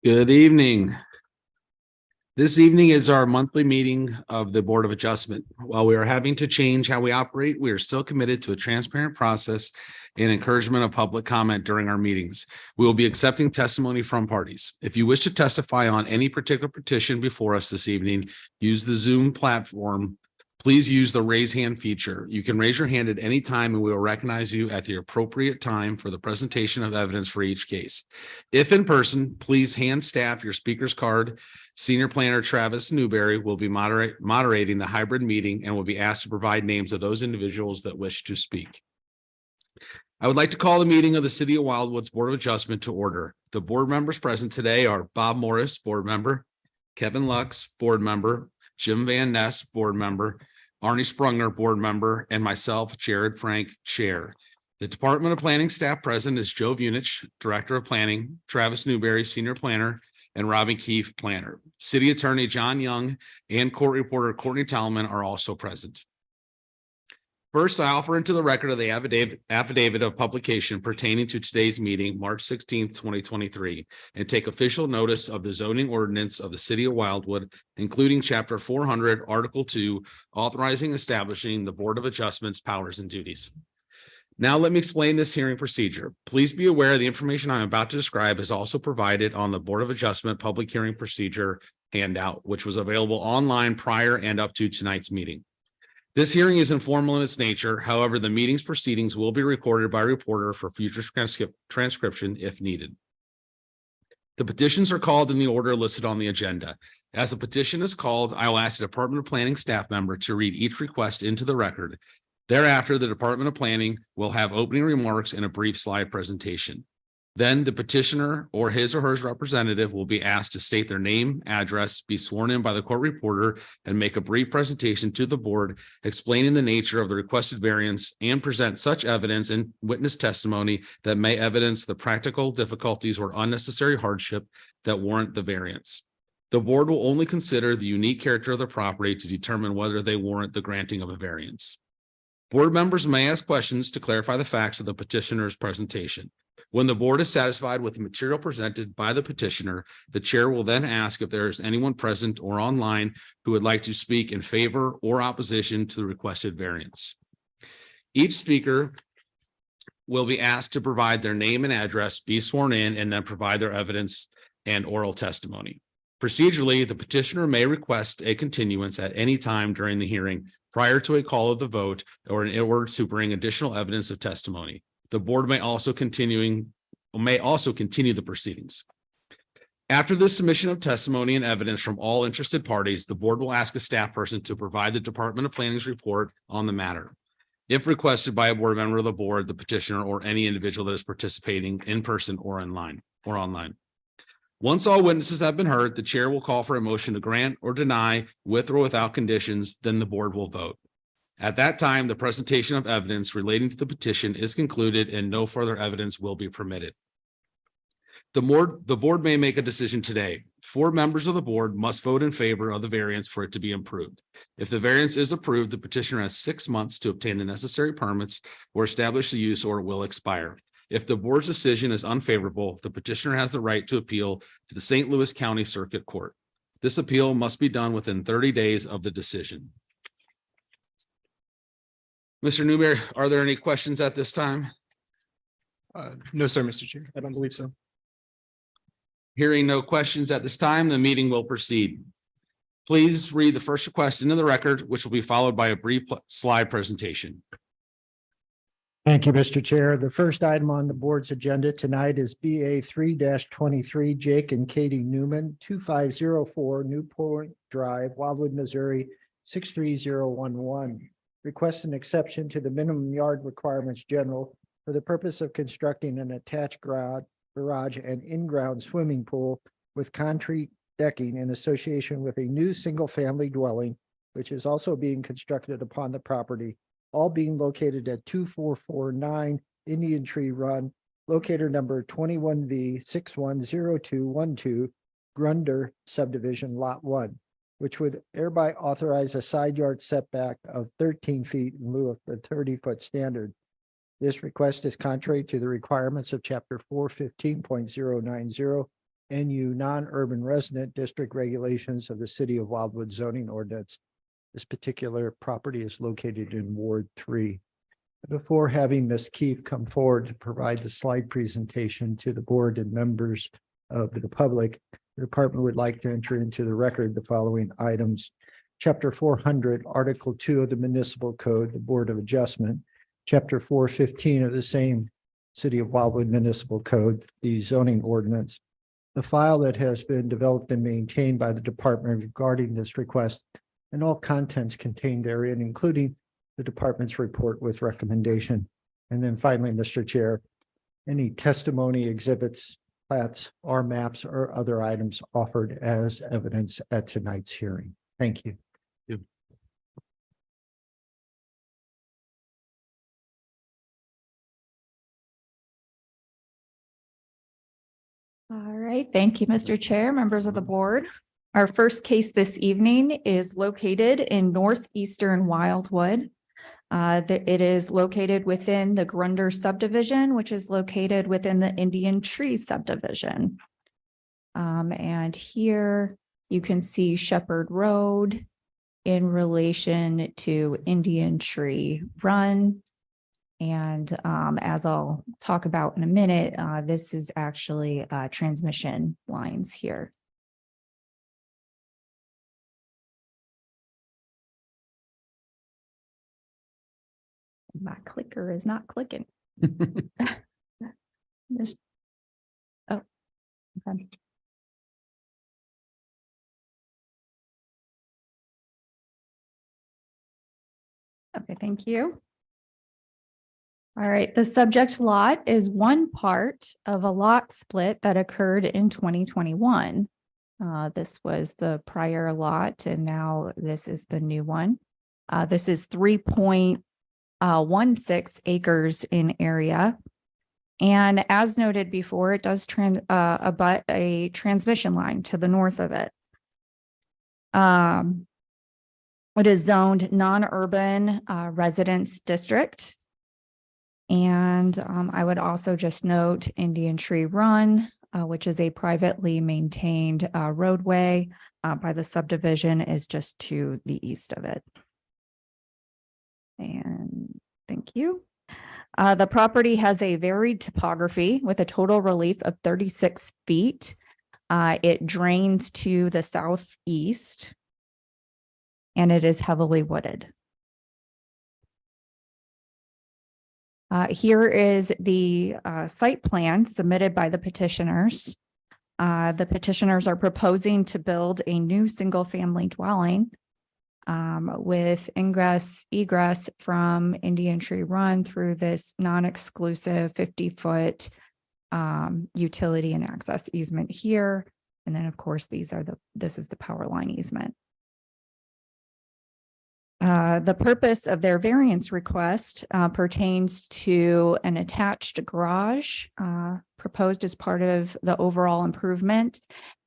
Good evening. This evening is our monthly meeting of the Board of Adjustment. While we are having to change how we operate, we are still committed to a transparent process and encouragement of public comment during our meetings. We will be accepting testimony from parties. If you wish to testify on any particular petition before us this evening, use the Zoom platform. Please use the raise hand feature. You can raise your hand at any time and we will recognize you at the appropriate time for the presentation of evidence for each case. If in person, please hand staff your speaker's card. Senior Planner Travis Newberry will be moderating the hybrid meeting and will be asked to provide names of those individuals that wish to speak. I would like to call the meeting of the City of Wildwood's Board of Adjustment to order. The board members present today are Bob Morris, board member, Kevin Lux, board member, Jim Van Ness, board member, Arnie Sprungner, board member, and myself, Jared Frank, chair. The Department of Planning staff present is Joe Vunich, Director of Planning, Travis Newberry, Senior Planner, and Robin Keefe, Planner. City Attorney John Young and Court Reporter Courtney Talman are also present. First, I offer into the record of the affidavit of publication pertaining to today's meeting, March 16th, 2023, and take official notice of the zoning ordinance of the City of Wildwood, including Chapter 400, Article 2, authorizing establishing the Board of Adjustment's powers and duties. Now let me explain this hearing procedure. Please be aware the information I'm about to describe is also provided on the Board of Adjustment public hearing procedure handout, which was available online prior and up to tonight's meeting. This hearing is informal in its nature. However, the meeting's proceedings will be recorded by a reporter for future transcription if needed. The petitions are called in the order listed on the agenda. As the petition is called, I will ask the Department of Planning staff member to read each request into the record. Thereafter, the Department of Planning will have opening remarks and a brief slide presentation. Then the petitioner or his or her representative will be asked to state their name, address, be sworn in by the court reporter, and make a brief presentation to the board explaining the nature of the requested variance and present such evidence and witness testimony that may evidence the practical difficulties or unnecessary hardship that warrant the variance. The board will only consider the unique character of the property to determine whether they warrant the granting of a variance. Board members may ask questions to clarify the facts of the petitioner's presentation. When the board is satisfied with the material presented by the petitioner, the chair will then ask if there is anyone present or online who would like to speak in favor or opposition to the requested variance. Each speaker will be asked to provide their name and address, be sworn in, and then provide their evidence and oral testimony. Procedurally, the petitioner may request a continuance at any time during the hearing prior to a call of the vote or in order to bring additional evidence of testimony. The board may also continue the proceedings. After the submission of testimony and evidence from all interested parties, the board will ask a staff person to provide the Department of Planning's report on the matter. If requested by a board member of the board, the petitioner, or any individual that is participating in person or online. Once all witnesses have been heard, the chair will call for a motion to grant or deny with or without conditions, then the board will vote. At that time, the presentation of evidence relating to the petition is concluded and no further evidence will be permitted. The board may make a decision today. 4 members of the board must vote in favor of the variance for it to be approved. If the variance is approved, the petitioner has 6 months to obtain the necessary permits or establish the use, or it will expire. If the board's decision is unfavorable, the petitioner has the right to appeal to the St. Louis County Circuit Court. This appeal must be done within 30 days of the decision. Mr. Newberry, are there any questions at this time? No, sir, Mr. Chair. I don't believe so. Hearing no questions at this time, the meeting will proceed. Please read the first request into the record, which will be followed by a brief slide presentation. Thank you, Mr. Chair. The first item on the board's agenda tonight is BA 3-23, Jake and Katie Newman, 2504 Newport Drive, Wildwood, Missouri, 63011. Request an exception to the minimum yard requirements general for the purpose of constructing an attached garage and in-ground swimming pool with concrete decking in association with a new single-family dwelling, which is also being constructed upon the property, all being located at 2449 Indian Tree Run, locator number 21V610212, Grunder subdivision, lot 1. Which would thereby authorize a side yard setback of 13 feet in lieu of the 30-foot standard. This request is contrary to the requirements of Chapter 415.090 NU non-urban resident district regulations of the City of Wildwood zoning ordinance. This particular property is located in Ward 3. Before having Ms. Keefe come forward to provide the slide presentation to the board and members of the public, the department would like to enter into the record the following items. Chapter 400, Article 2 of the Municipal Code, the Board of Adjustment. Chapter 415 of the same City of Wildwood Municipal Code, the zoning ordinance. The file that has been developed and maintained by the department regarding this request and all contents contained therein, including the department's report with recommendation. And then finally, Mr. Chair, any testimony, exhibits, plats, or maps or other items offered as evidence at tonight's hearing. Thank you. All right, thank you, Mr. Chair, members of the board. Our first case this evening is located in northeastern Wildwood. It is located within the Grunder subdivision, which is located within the Indian Tree subdivision. And here you can see Shepherd Road in relation to Indian Tree Run. And as I'll talk about in a minute, this is actually transmission lines here. My clicker is not clicking. This- oh, okay. Okay, thank you. All right, the subject lot is one part of a lot split that occurred in 2021. This was the prior lot, and now this is the new one. This is 3.16 acres in area. And as noted before, it does abut a transmission line to the north of it. It is zoned non-urban residence district. And I would also just note Indian Tree Run, which is a privately maintained roadway by the subdivision, is just to the east of it. And thank you. The property has a varied topography with a total relief of 36 feet. It drains to the southeast, and it is heavily wooded. Here is the site plan submitted by the petitioners. The petitioners are proposing to build a new single-family dwelling with egress from Indian Tree Run through this non-exclusive 50-foot utility and access easement here. And then, of course, this is the power line easement. The purpose of their variance request pertains to an attached garage proposed as part of the overall improvement,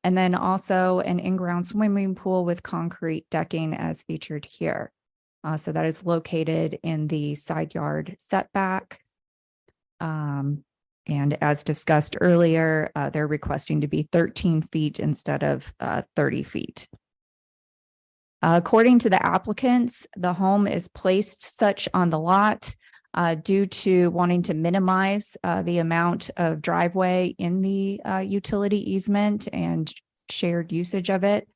and then also an in-ground swimming pool with concrete decking as featured here. So that is located in the side yard setback. And as discussed earlier, they're requesting to be 13 feet instead of 30 feet. According to the applicants, the home is placed such on the lot due to wanting to minimize the amount of driveway in the utility easement and shared usage of it,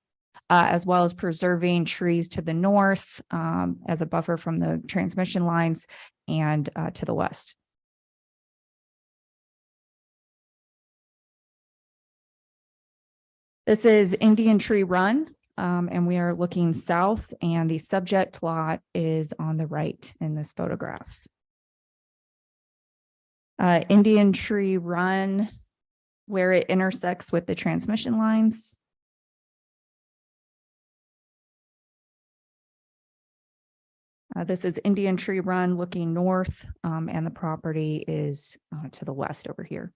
as well as preserving trees to the north as a buffer from the transmission lines and to the west. This is Indian Tree Run. And we are looking south, and the subject lot is on the right in this photograph. Indian Tree Run, where it intersects with the transmission lines. This is Indian Tree Run looking north, and the property is to the west over here.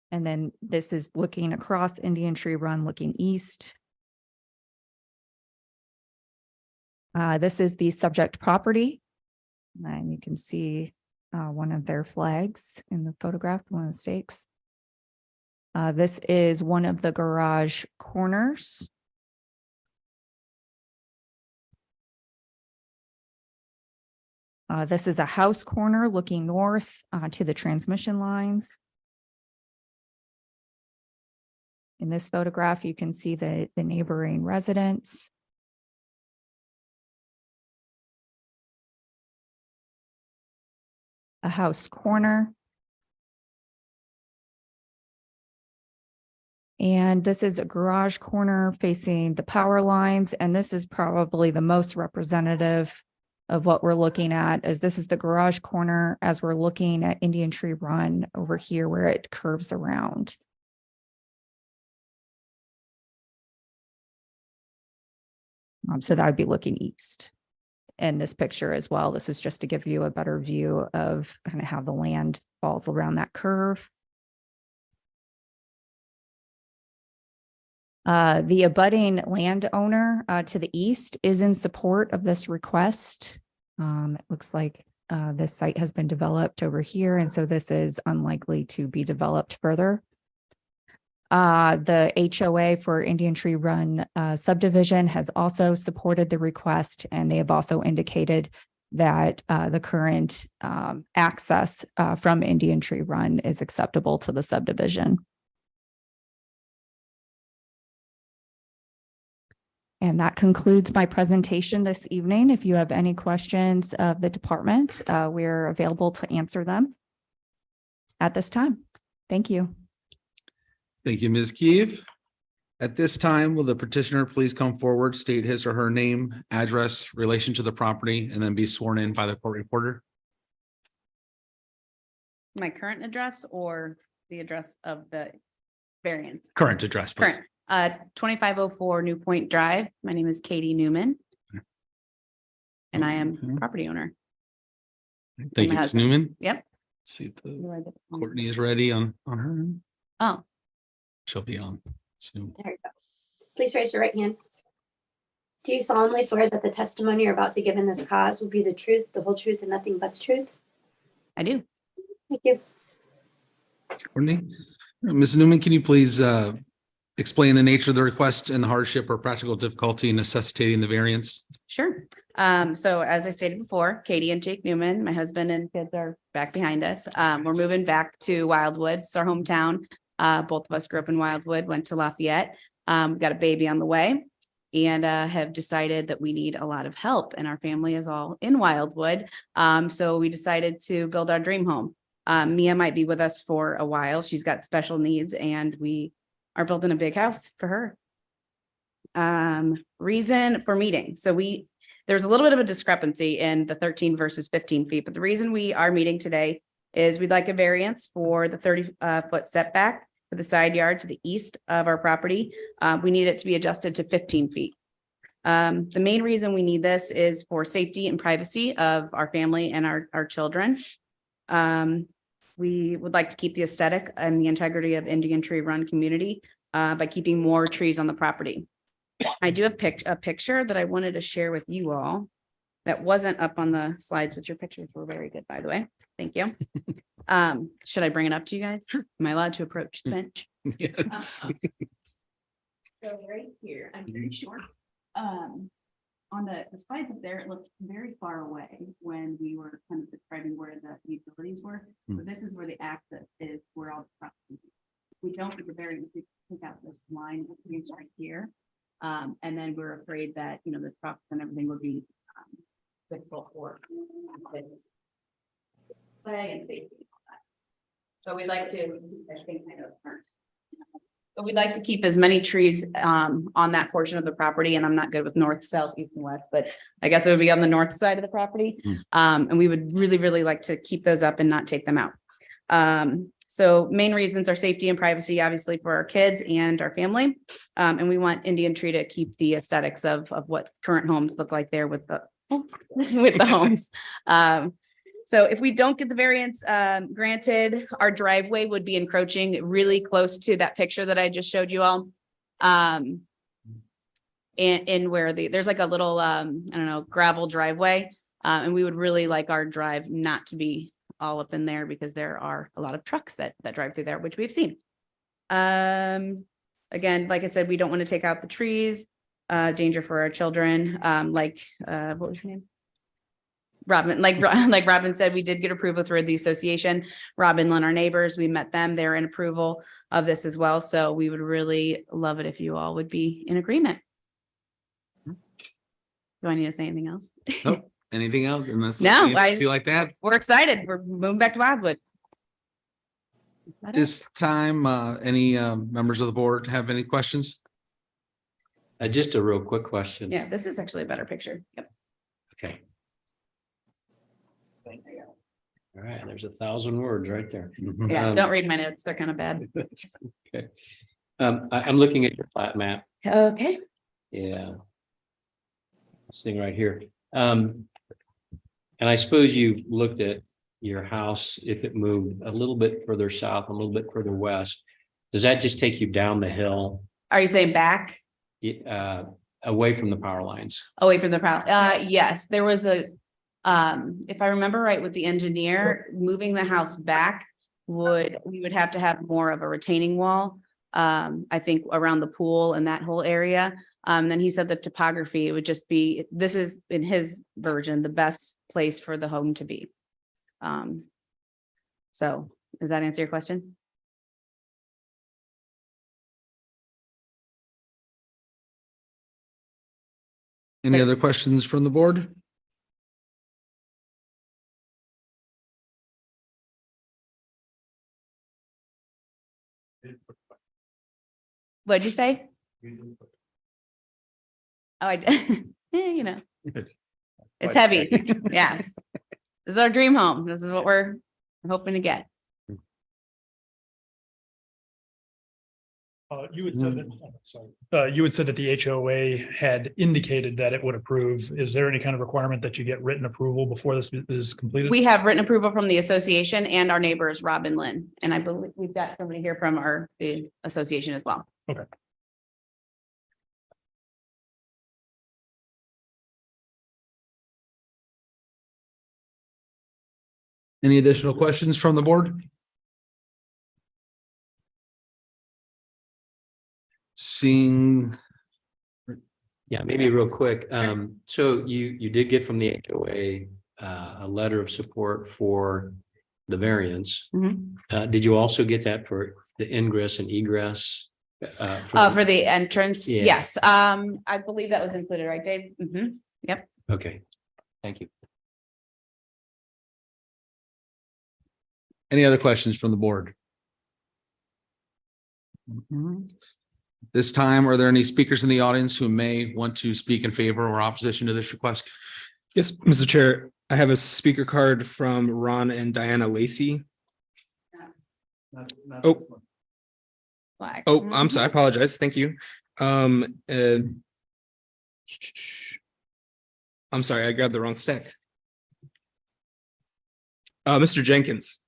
And then this is looking across Indian Tree Run, looking east. This is the subject property. And you can see one of their flags in the photograph, one of the stakes. This is one of the garage corners. This is a house corner looking north to the transmission lines. In this photograph, you can see the neighboring residence. A house corner. And this is a garage corner facing the power lines. And this is probably the most representative of what we're looking at, as this is the garage corner as we're looking at Indian Tree Run over here where it curves around. So that would be looking east. And this picture as well, this is just to give you a better view of kind of how the land falls around that curve. The abutting landowner to the east is in support of this request. It looks like this site has been developed over here, and so this is unlikely to be developed further. The HOA for Indian Tree Run subdivision has also supported the request, and they have also indicated that the current access from Indian Tree Run is acceptable to the subdivision. And that concludes my presentation this evening. If you have any questions of the department, we're available to answer them at this time. Thank you. Thank you, Ms. Keefe. At this time, will the petitioner please come forward, state his or her name, address, relation to the property, and then be sworn in by the court reporter? My current address or the address of the variance? Current address, please. Current, 2504 New Point Drive. My name is Katie Newman. And I am Okay. property owner. Thank you, my Ms. husband. Newman. Yep. Let's see if the You're right. Courtney is ready on her. end. Oh, She'll be on soon. There you go. Please raise your right hand. Do you solemnly swear that the testimony you're about to give in this cause will be the truth, the whole truth, and nothing but the truth? I do. Thank you. Courtney, Ms. Newman, can you please explain the nature of the request and the hardship or practical difficulty necessitating the variance? Sure. So as I stated before, Katie and Jake Newman, my husband and kids are back behind us. We're moving back to Wildwood. It's our hometown. Both of us grew up in Wildwood, went to Lafayette. We've got a baby on the way and have decided that we need a lot of help, and our family is all in Wildwood. So we decided to build our dream home. Mia might be with us for a while. She's got special needs, and we are building a big house for her. Reason for meeting. So there's a little bit of a discrepancy in the 13 versus 15 feet, but the reason we are meeting today is we'd like a variance for the 30-foot setback for the side yard to the east of our property. We need it to be adjusted to 15 feet. The main reason we need this is for safety and privacy of our family and our children. We would like to keep the aesthetic and the integrity of Indian Tree Run community by keeping more trees on the property. I do have a picture that I wanted to share with you all that wasn't up on the slides, but your pictures were very good, by the way. Thank you. Should I bring it up to you guys? Am I allowed to approach the bench? Yes. So right here, I'm pretty sure. On the slides up there, it looked very far away when we were kind of describing where the utilities were. Hmm. But this is where the access is, where all the property is. We don't get the variance, we take out this line, it's right here. And then we're afraid that, the trucks and everything would be difficult for kids. Play and safety. And all that. So we'd like to, I think kind of first. But we'd like to keep as many trees on that portion of the property, and I'm not good with north, south, east, and west, but I guess it would be on the north side of the property. And we would really, really like to keep those up and not take them out. So main reasons are safety and privacy, obviously, for our kids and our family. And we want Indian Tree to keep the aesthetics of what current homes look like there with the with the homes. So if we don't get the variance granted, our driveway would be encroaching really close to that picture that I just showed you all. And where there's like a little, I don't know, gravel driveway. And we would really like our drive not to be all up in there because there are a lot of trucks that drive through there, which we've seen. Again, like I said, we don't want to take out the trees, danger for our children. What was your name? Robin, like Robin said, we did get approval through the association. Robin Lynn, our neighbors, we met them. They're in approval of this as well. So we would really love it if you all would be in agreement. Do I need to say anything else? Nope. Anything else? Unless No, you I- feel like that. We're excited. We're moving back to Wildwood. That's about it. This time, any members of the board have any questions? Just a real quick question. Yeah, this is actually a better picture. Yep. Okay. All right, there's 1,000 words right there. Mhm. Yeah, Um, don't read my notes. They're kind of bad. Okay. I'm looking at your plat map. Okay. Yeah. This thing right here. And I suppose you looked at your house, if it moved a little bit further south, a little bit further west, does that just take you down the hill, Are you saying back? away from the power lines? Away from the power? Yes, there was if I remember right with the engineer, moving the house back we would have to have more of a retaining wall. I think around the pool and that whole area. Then he said the topography, it would just be, this is in his version, the best place for the home to be. So does that answer your question? Any other questions from the board? What'd you say? Oh, I did. You know, it's heavy. Yeah. This is our dream home. This is what we're hoping to get. You had said that, sorry, you had said that the HOA had indicated that it would approve. Is there any kind of requirement that you get written approval before this is completed? We have written approval from the association and our neighbors, Robin Lynn, and I believe we've got somebody here from the association as well. Okay. Any additional questions from the board? Seeing, Yeah, maybe real quick. So you did get from the HOA a letter of support for the variance. Mhm. Did you also get that for the ingress and egress? For the entrance, Yeah. yes, I believe that was included, right, Dave? Mhm. Okay, thank you. any other questions from the board? This time, are there any speakers in the audience who may want to speak in favor or opposition to this request? Yes, Mr. Chair, I have a speaker card from Ron and Diana Lacey. Oh, Flag. I'm sorry, I apologize. Thank you. I'm sorry, I grabbed the wrong stack. Mr. Jenkins.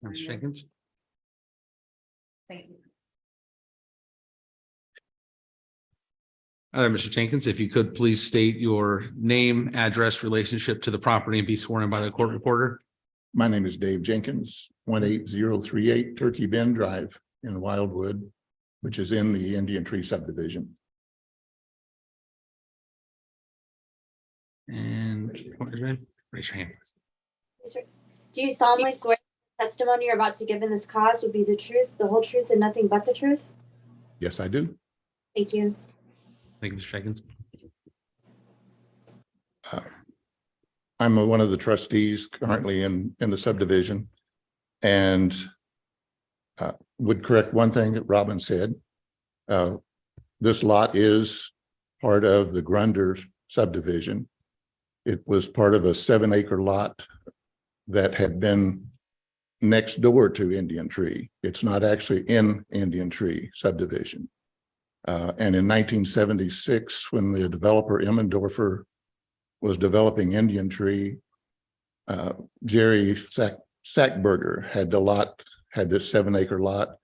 Mr. Jenkins? Thank you. Mr. Jenkins, if you could please state your name, address, relationship to the property and be sworn in by the court reporter. My name is Dave Jenkins, 18038 Turkey Bend Drive in Wildwood, which is in the Indian Tree subdivision. And raise your hand. Do you solemnly swear the testimony you're about to give in this cause will be the truth, the whole truth, and nothing but the truth? Yes, I do. Thank you. Thank you, Mr. Jenkins. I'm one of the trustees currently in the subdivision and would correct one thing that Robin said. This lot is part of the Grunder subdivision. It was part of a 7-acre lot that had been next door to Indian Tree. It's not actually in Indian Tree subdivision. And in 1976, when the developer Emmendorfer was developing Indian Tree, Jerry Sackberger had the lot, had this 7-acre lot.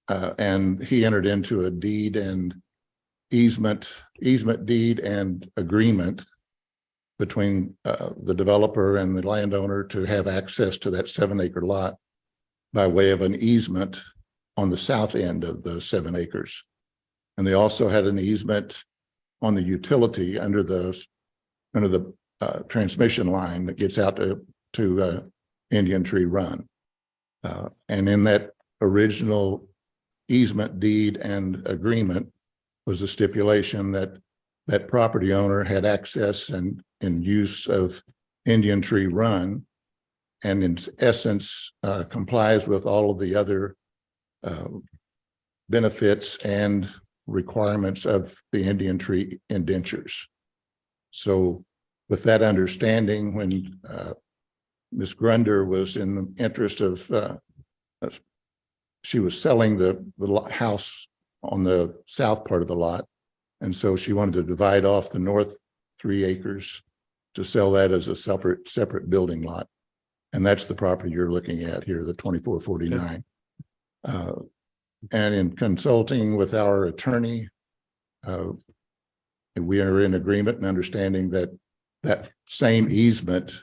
And he entered into a deed and easement deed and agreement between the developer and the landowner to have access to that 7-acre lot by way of an easement on the south end of the 7 acres. And they also had an easement on the utility under the transmission line that gets out to Indian Tree Run. And in that original easement deed and agreement was a stipulation that that property owner had access and in use of Indian Tree Run, and in essence complies with all of the other benefits and requirements of the Indian Tree indentures. So with that understanding, when Ms. Grunder was in the interest of, she was selling the house on the south part of the lot. And so she wanted to divide off the north 3 acres to sell that as a separate building lot. And that's the property you're looking at here, the 2449. And in consulting with our attorney, we are in agreement and understanding that that same easement,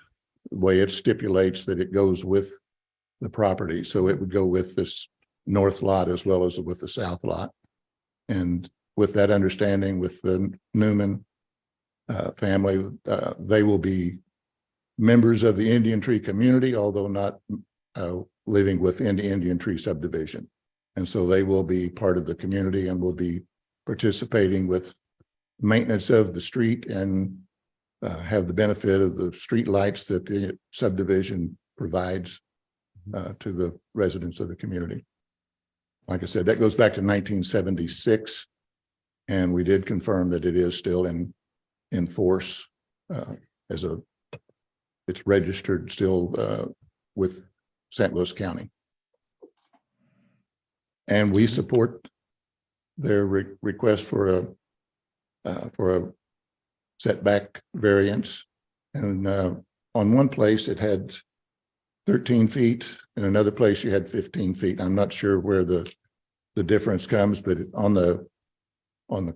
the way it stipulates that it goes with the property. So it would go with this north lot as well as with the south lot. And with that understanding with the Newman family, they will be members of the Indian Tree community, although not living within the Indian Tree subdivision. And so they will be part of the community and will be participating with maintenance of the street and have the benefit of the street lights that the subdivision provides to the residents of the community. Like I said, that goes back to 1976. And we did confirm that it is still in force it's registered still with St. Louis County. And we support their request for a setback variance. And on one place it had 13 feet, in another place you had 15 feet. I'm not sure where the difference comes, but on the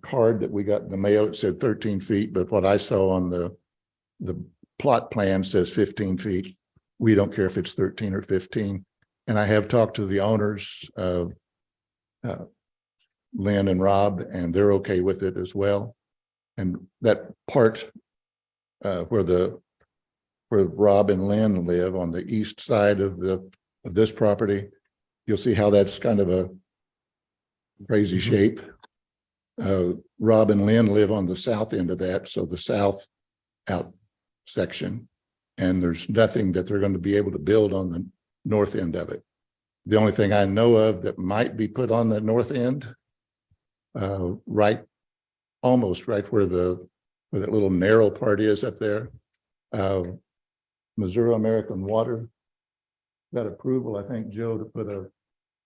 card that we got in the mail, it said 13 feet, but what I saw on the plot plan says 15 feet. We don't care if it's 13 or 15. And I have talked to the owners, Lynn and Rob, and they're okay with it as well. And that part where Rob and Lynn live on the east side of this property, you'll see how that's kind of a crazy shape. Rob and Lynn live on the south end of that, so the south out section, and there's nothing that they're going to be able to build on the north end of it. The only thing I know of that might be put on the north end, almost right where that little narrow part is up there, Missouri American Water got approval, I think, Joe, to put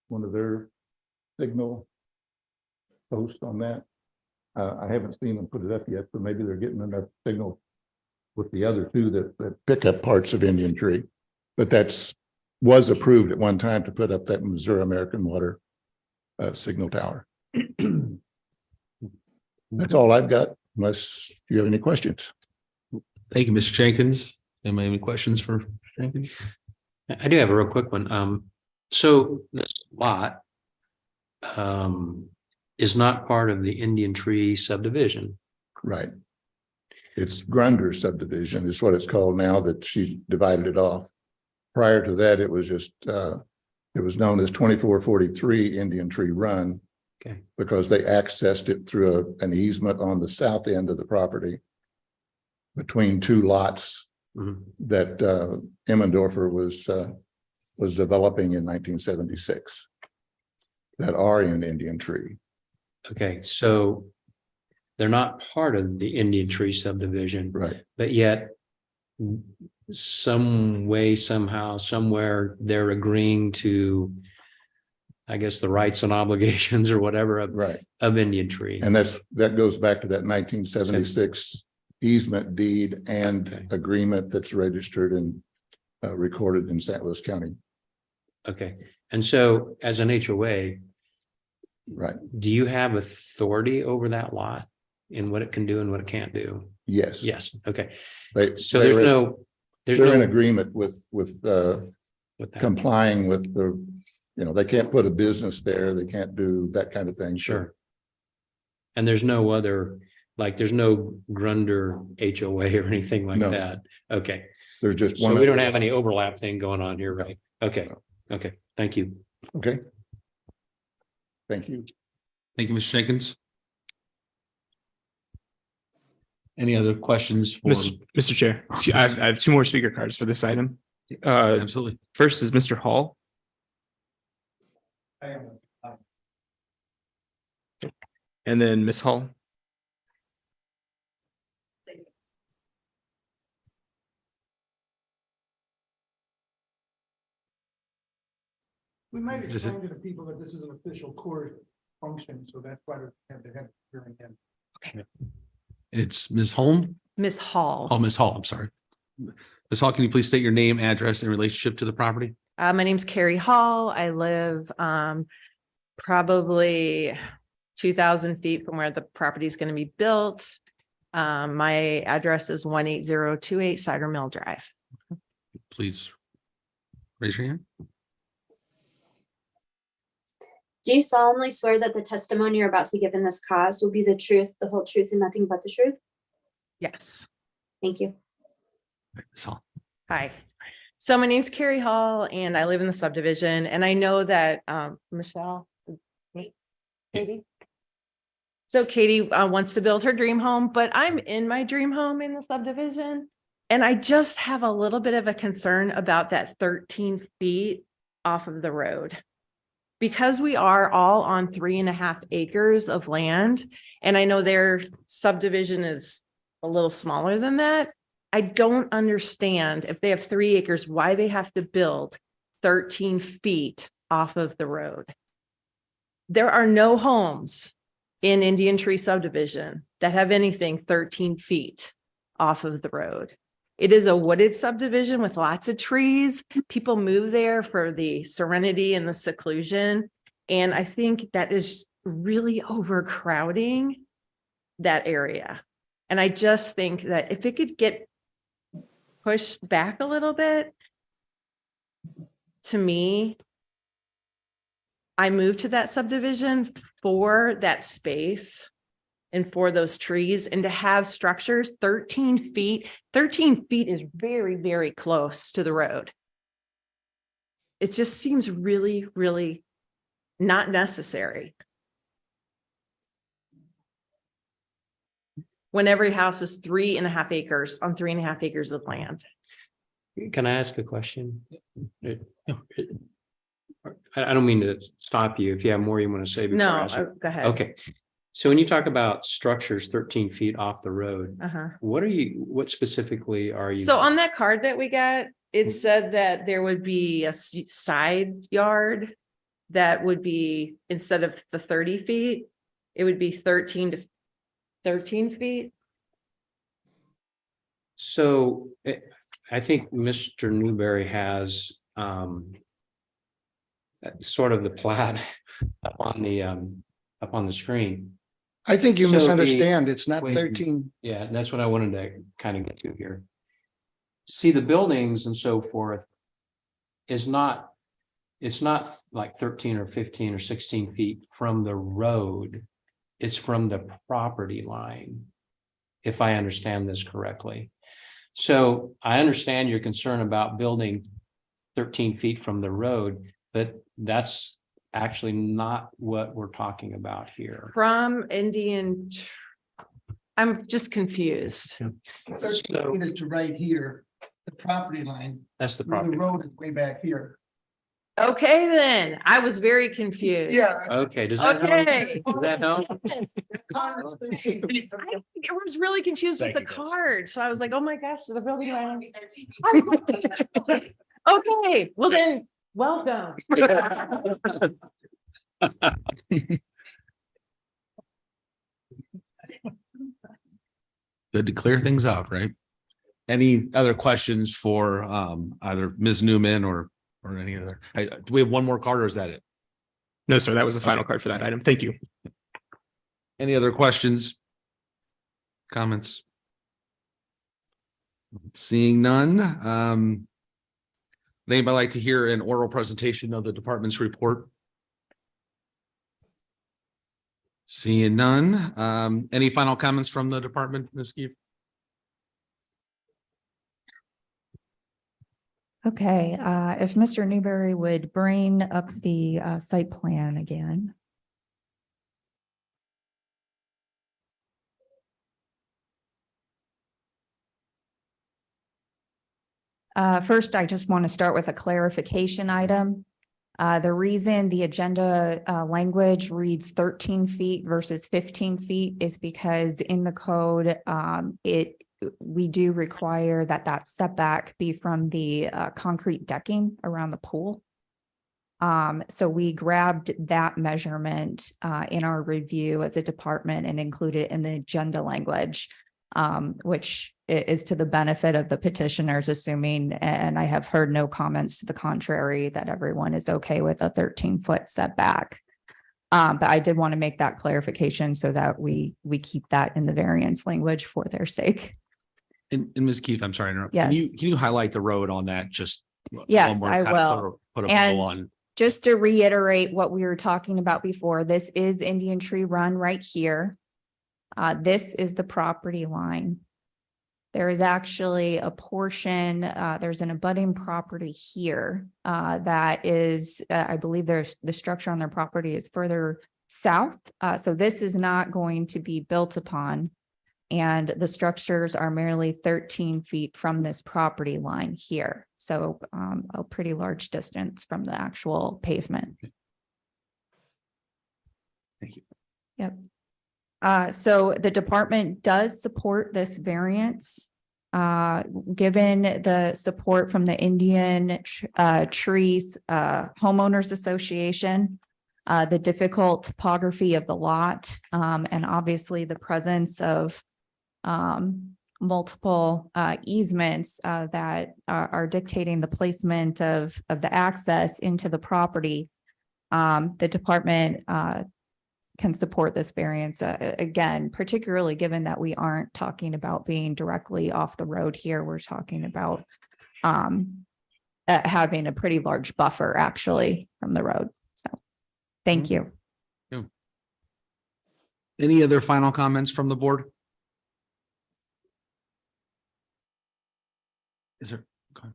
one of their signal posts on that. I haven't seen them put it up yet, but maybe they're getting enough signal with the other two that pick up parts of Indian Tree. But was approved at one time to put up that Missouri American Water signal tower. That's all I've got, unless you have any questions. Thank you, Mr. Jenkins. Anybody have any questions for Jenkins? I do have a real quick one. So this lot is not part of the Indian Tree subdivision. Right. It's Grunder subdivision is what it's called now that she divided it off. Prior to that, it was just, it was known as 2443 Indian Tree Run. Okay. Because they accessed it through an easement on the south end of the property between two lots that Emmendorfer was developing in 1976 that are in Indian Tree. Okay, so they're not part of the Indian Tree subdivision, Right. but yet some way, somehow, somewhere, they're agreeing to, I guess, the rights and obligations or whatever of Indian Tree. And that goes back to that 1976 easement deed and agreement that's registered and recorded in St. Louis County. Okay, and so as an HOA, Right. do you have authority over that lot? in what it can do and what it can't do? Yes. Yes, okay. They, So there's there's they're in no agreement with with that. complying with the, they can't put a business there. They can't do that kind of thing. Sure. And there's no other, like, there's no Grunder HOA or anything like No. that. Okay, There's just so one. we don't have any overlap thing going on here, right? Okay, okay, thank you. Okay. Thank you. Thank you, Mr. Jenkins. Any other questions for? Mr. Chair, I have two more speaker cards for this item. Absolutely. First is Mr. Hall. And then Ms. Hall. We might Is it- explain to the people that this is an official court function, so that's why they have to have hearing in. It's Ms. Holm? Miss Hall. Oh, Ms. Hall, I'm sorry. Ms. Hall, can you please state your name, address, and relationship to the property? My name's Carrie Hall. I live probably 2,000 feet from where the property is going to be built. My address is 18028 Cider Mill Drive. Please raise your hand. Do you solemnly swear that the testimony you're about to give in this cause will be the truth, the whole truth, and nothing but the truth? Yes. Thank you. Ms. Hall. Hi. So my name's Carrie Hall and I live in the subdivision and I know that Michelle, Katie. So Katie wants to build her dream home, but I'm in my dream home in the subdivision. And I just have a little bit of a concern about that 13 feet off of the road. Because we are all on 3.5 acres of land, and I know their subdivision is a little smaller than that. I don't understand if they have 3 acres, why they have to build 13 feet off of the road. There are no homes in Indian Tree subdivision that have anything 13 feet off of the road. It is a wooded subdivision with lots of trees. People move there for the serenity and the seclusion. And I think that is really overcrowding that area. And I just think that if it could get pushed back a little bit, to me, I moved to that subdivision for that space and for those trees, and to have structures 13 feet is very, very close to the road. It just seems really, really not necessary. When every house is 3.5 acres on 3.5 acres of land. Can I ask a question? I don't mean to stop you. If you have more you want to say. before I No, ask you. go ahead. Okay. So when you talk about structures 13 feet off the road, Uh-huh. what specifically are you? So on that card that we got, it said that there would be a side yard that would be, instead of the 30 feet, it would be 13 to 13 feet. So I think Mr. Newberry has sort of the plat up on the screen. I think you So the- misunderstand. It's not wait. 13. Yeah, and that's what I wanted to kind of get to here. See, the buildings and so forth it's not like 13 or 15 or 16 feet from the road. It's from the property line, if I understand this correctly. So I understand your concern about building 13 feet from the road, but that's actually not what we're talking about here. From Indian, I'm just confused. So It's right here, the property line, that's the where the property. road is way back here. Okay, then, I was very confused. Yeah. Okay, does that help? Okay. Does that help? Yes. I was really confused with the Thank you, guys. card, so I was like, oh my gosh, the building. Okay, well then, welcome. Good to clear things out, right? Any other questions for either Ms. Newman or any other? Do we have one more card or is that it? No, sir, that was the final card for that item. Thank you. Any other questions? comments? Seeing none, would anybody like to hear an oral presentation of the department's report? Seeing none, any final comments from the department, Ms. Keefe? Okay, if Mr. Newberry would bring up the site plan again. First, I just want to start with a clarification item. The reason the agenda language reads 13 feet versus 15 feet is because in the code, we do require that setback be from the concrete decking around the pool. So we grabbed that measurement in our review as a department and included it in the agenda language, which is to the benefit of the petitioners, assuming, and I have heard no comments to the contrary, that everyone is okay with a 13-foot setback. But I did want to make that clarification so that we keep that in the variance language for their sake. And Ms. Keefe, I'm sorry to interrupt. Yes. Can you highlight the road on that? Just Yes, one more I time, will. Put a And bow on. just to reiterate what we were talking about before, this is Indian Tree Run right here. This is the property line. There is actually a portion, there's an abutting property here that is, I believe there's the structure on their property is further south. So this is not going to be built upon. And the structures are merely 13 feet from this property line here. So a pretty large distance from the actual pavement. Thank you. Yep. So the department does support this variance. Given the support from the Indian Trees Homeowners Association, the difficult topography of the lot, and obviously the presence of multiple easements that are dictating the placement of the access into the property, the department can support this variance again, particularly given that we aren't talking about being directly off the road here. We're talking about having a pretty large buffer actually from the road. So thank you. Any other final comments from the board? Is there? Okay.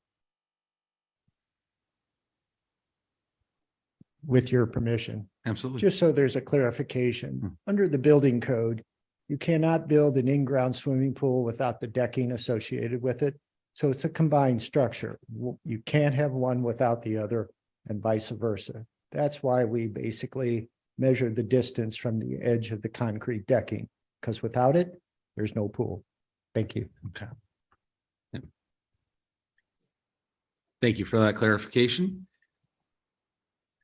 With your permission. Absolutely. Just so there's a clarification, under the building code, you cannot build an in-ground swimming pool without the decking associated with it. So it's a combined structure. You can't have one without the other and vice versa. That's why we basically measure the distance from the edge of the concrete decking, because without it, there's no pool. Thank you. Okay. Yep. Thank you for that clarification.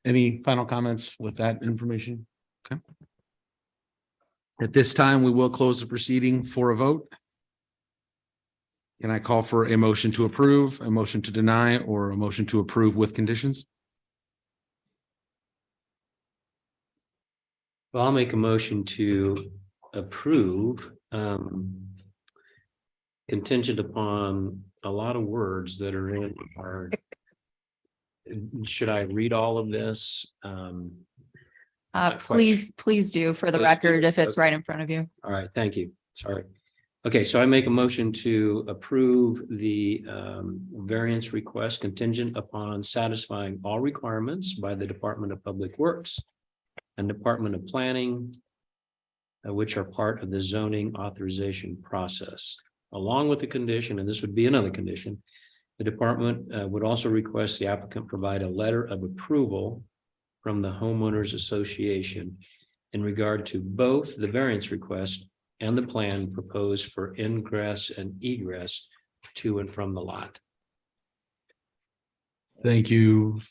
Any final comments with that information? Okay. At this time, we will close the proceeding for a vote. Can I call for a motion to approve, a motion to deny, or a motion to approve with conditions? Well, I'll make a motion to approve, contingent upon a lot of words that are in our. Should I read all of this? Please do for the Let's do record it. if it's Okay. right in front of you. All right, thank you. Sorry. Okay, so I make a motion to approve the variance request contingent upon satisfying all requirements by the Department of Public Works and Department of Planning, which are part of the zoning authorization process, along with the condition, and this would be another condition. The department would also request the applicant provide a letter of approval from the homeowners association in regard to both the variance request and the plan proposed for ingress and egress to and from the lot. Thank you,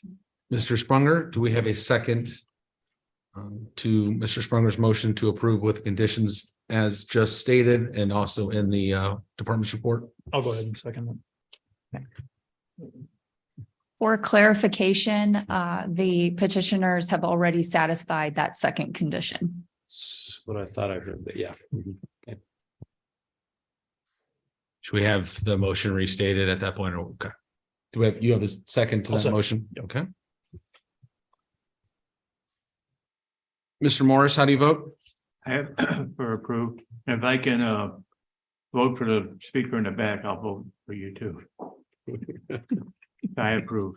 Mr. Sprunger. Do we have a second to Mr. Sprunger's motion to approve with conditions as just stated and also in the department's report? I'll go ahead and second that. For clarification, the petitioners have already satisfied that second condition. That's what I thought I heard, but yeah. Okay. Should we have the motion restated at that point? Okay. You have a second to I'll that second. motion? Okay. Mr. Morris, how do you vote? I have for approved. If I can vote for the speaker in the back, I'll vote for you too. I approve.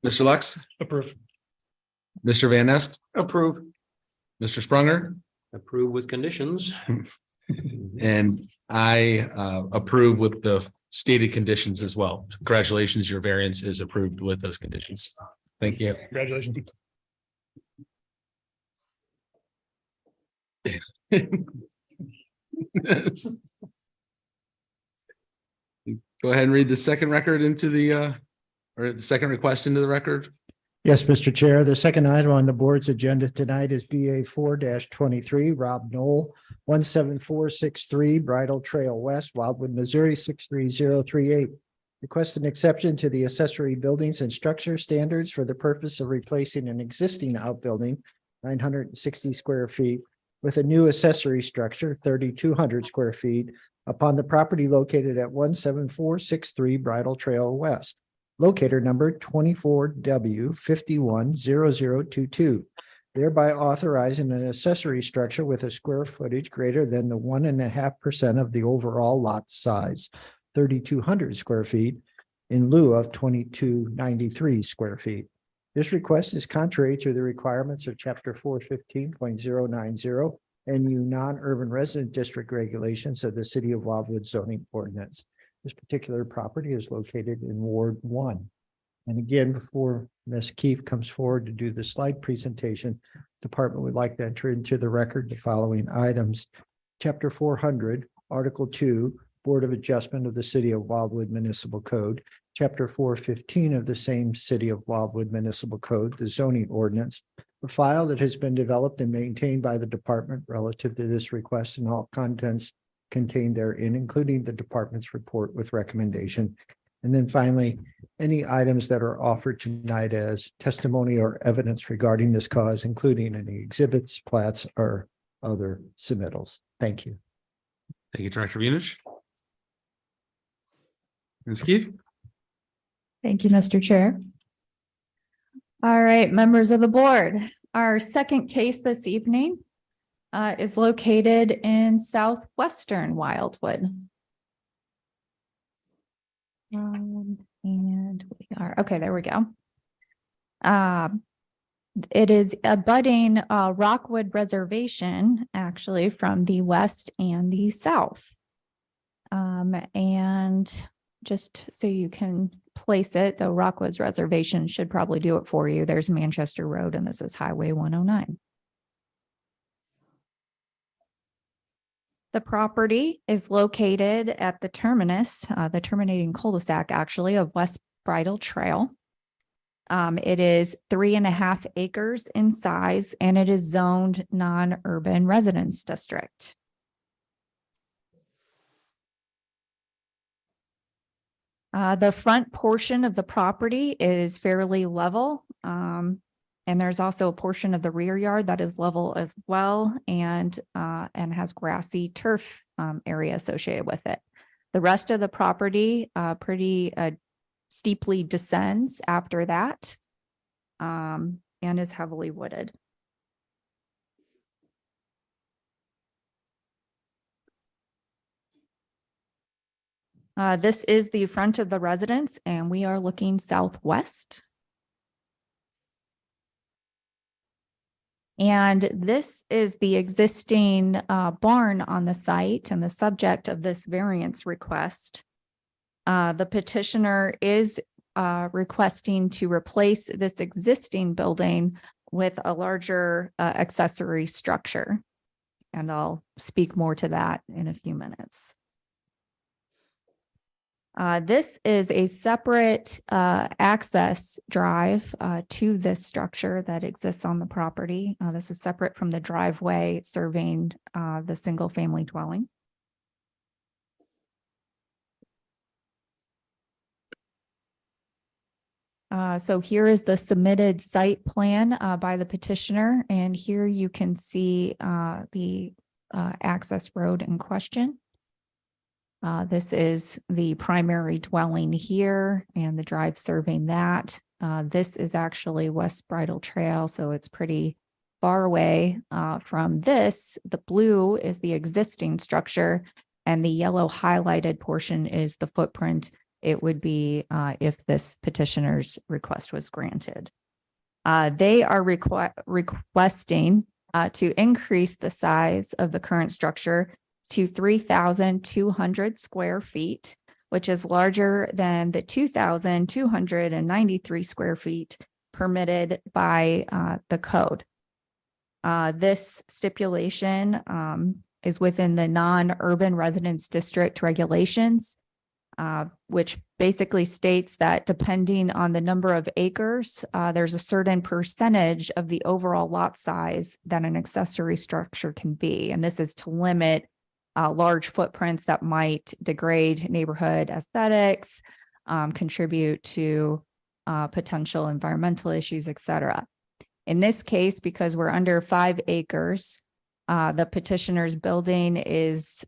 Mr. Lux, Approve. Mr. Van Nest, Approve. Mr. Sprunger, Approve with conditions. and I approve with the stated conditions as well. Congratulations, your variance is approved with those conditions. Thank you. Congratulations. Go ahead and read the second record into the or the second request into the record. Yes, Mr. Chair, the second item on the board's agenda tonight is BA 4-23, Rob Knoll, 17463 Bridle Trail West, Wildwood, Missouri, 63038. Request an exception to the accessory buildings and structure standards for the purpose of replacing an existing outbuilding, 960 square feet, with a new accessory structure, 3,200 square feet, upon the property located at 17463 Bridle Trail West. Locator number 24W510022, thereby authorizing an accessory structure with a square footage greater than the 1.5% of the overall lot size, 3,200 square feet, in lieu of 2,293 square feet. This request is contrary to the requirements of Chapter 415.090 NU non-urban resident district regulations of the City of Wildwood zoning ordinance. This particular property is located in Ward 1. And again, before Ms. Keefe comes forward to do the slide presentation, department would like to enter into the record the following items. Chapter 400, Article 2, Board of Adjustment of the City of Wildwood Municipal Code. Chapter 415 of the same City of Wildwood Municipal Code, the zoning ordinance. A file that has been developed and maintained by the department relative to this request and all contents contained therein, including the department's report with recommendation. And then finally, any items that are offered tonight as testimony or evidence regarding this cause, including any exhibits, plats, or other submittals. Thank you. Thank you, Director Munish. Ms. Keefe? Thank you, Mr. Chair. All right, members of the board, our second case this evening is located in southwestern Wildwood. And we are, okay, there we go. It is abutting Rockwood Reservation, actually, from the west and the south. And just so you can place it, the Rockwoods Reservation should probably do it for you. There's Manchester Road, and this is Highway 109. The property is located at the terminus, the terminating cul-de-sac actually of West Bridle Trail. It is 3.5 acres in size, and it is zoned non-urban residence district. The front portion of the property is fairly level. And there's also a portion of the rear yard that is level as well and has grassy turf area associated with it. The rest of the property pretty steeply descends after that and is heavily wooded. This is the front of the residence, and we are looking southwest. And this is the existing barn on the site and the subject of this variance request. The petitioner is requesting to replace this existing building with a larger accessory structure. And I'll speak more to that in a few minutes. This is a separate access drive to this structure that exists on the property. This is separate from the driveway serving the single family dwelling. So here is the submitted site plan by the petitioner, and here you can see the access road in question. This is the primary dwelling here and the drive serving that. This is actually West Bridle Trail, so it's pretty far away from this. The blue is the existing structure and the yellow highlighted portion is the footprint. It would be if this petitioner's request was granted. They are requesting to increase the size of the current structure to 3,200 square feet, which is larger than the 2,293 square feet permitted by the code. This stipulation is within the non-urban residence district regulations, which basically states that depending on the number of acres, there's a certain percentage of the overall lot size that an accessory structure can be. And this is to limit large footprints that might degrade neighborhood aesthetics, contribute to potential environmental issues, et cetera. In this case, because we're under 5 acres, the petitioner's building is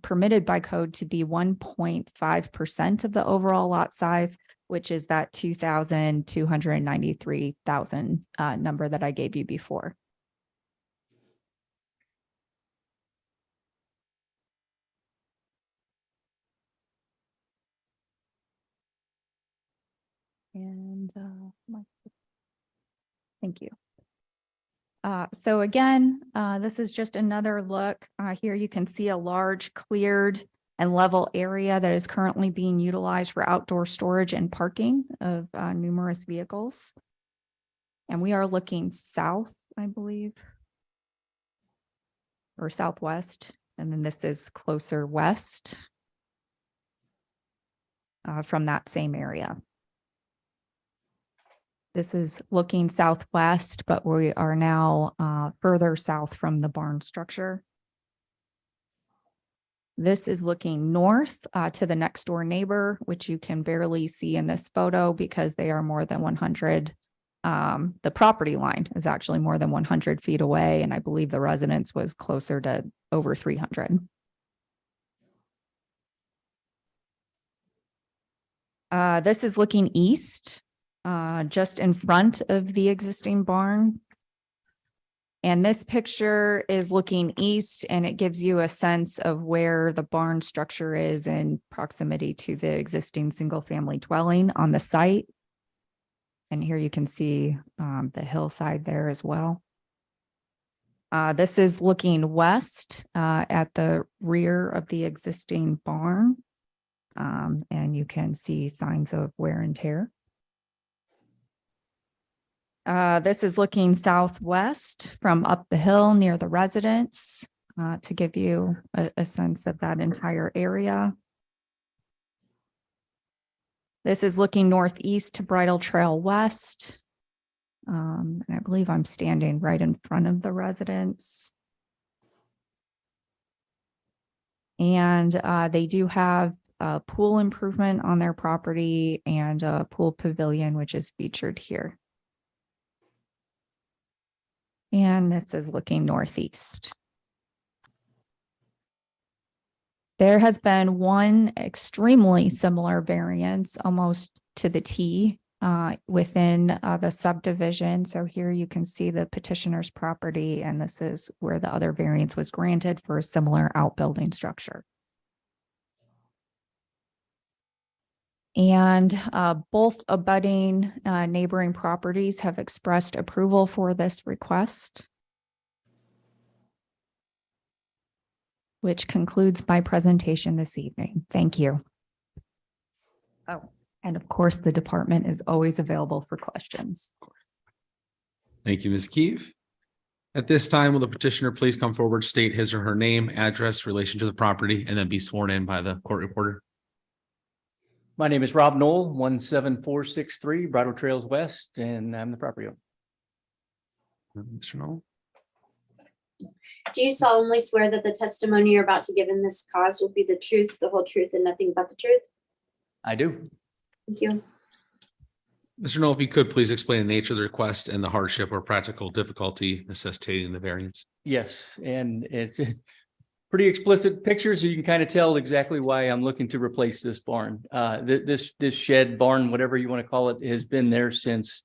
permitted by code to be 1.5% of the overall lot size, which is that 2,293,000 number that I gave you before. And thank you. So again, this is just another look. Here you can see a large cleared and level area that is currently being utilized for outdoor storage and parking of numerous vehicles. And we are looking south, I believe, or southwest. And then this is closer west from that same area. This is looking southwest, but we are now further south from the barn structure. This is looking north to the next door neighbor, which you can barely see in this photo because they are more than 100. The property line is actually more than 100 feet away, and I believe the residence was closer to over 300. This is looking east. Just in front of the existing barn. And this picture is looking east and it gives you a sense of where the barn structure is in proximity to the existing single family dwelling on the site. And here you can see the hillside there as well. This is looking west at the rear of the existing barn. And you can see signs of wear and tear. This is looking southwest from up the hill near the residence to give you a sense of that entire area. This is looking northeast to Bridle Trail West. And I believe I'm standing right in front of the residence. And they do have a pool improvement on their property and a pool pavilion, which is featured here. And this is looking northeast. There has been one extremely similar variance almost to the T within the subdivision. So here you can see the petitioner's property, and this is where the other variance was granted for a similar outbuilding structure. And both abutting neighboring properties have expressed approval for this request. Which concludes my presentation this evening. Thank you. Oh, and of course, the department is always available for questions. Thank you, Ms. Keefe. At this time, will the petitioner please come forward, state his or her name, address, relation to the property, and then be sworn in by the court reporter? My name is Rob Knoll, 17463 Bridle Trails West, and I'm the property owner. Mr. Knoll? Do you solemnly swear that the testimony you're about to give in this cause will be the truth, the whole truth, and nothing but the truth? I do. Thank you. Mr. Knoll, if you could please explain the nature of the request and the hardship or practical difficulty necessitating the variance. Yes, and it's pretty explicit pictures, so you can kind of tell exactly why I'm looking to replace this barn. This shed barn, whatever you want to call it, has been there since,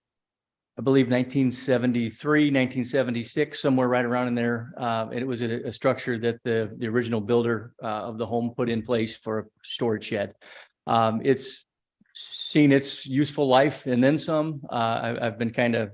I believe, 1973, 1976, somewhere right around in there. And it was a structure that the original builder of the home put in place for a storage shed. It's seen its useful life and then some. I've been kind of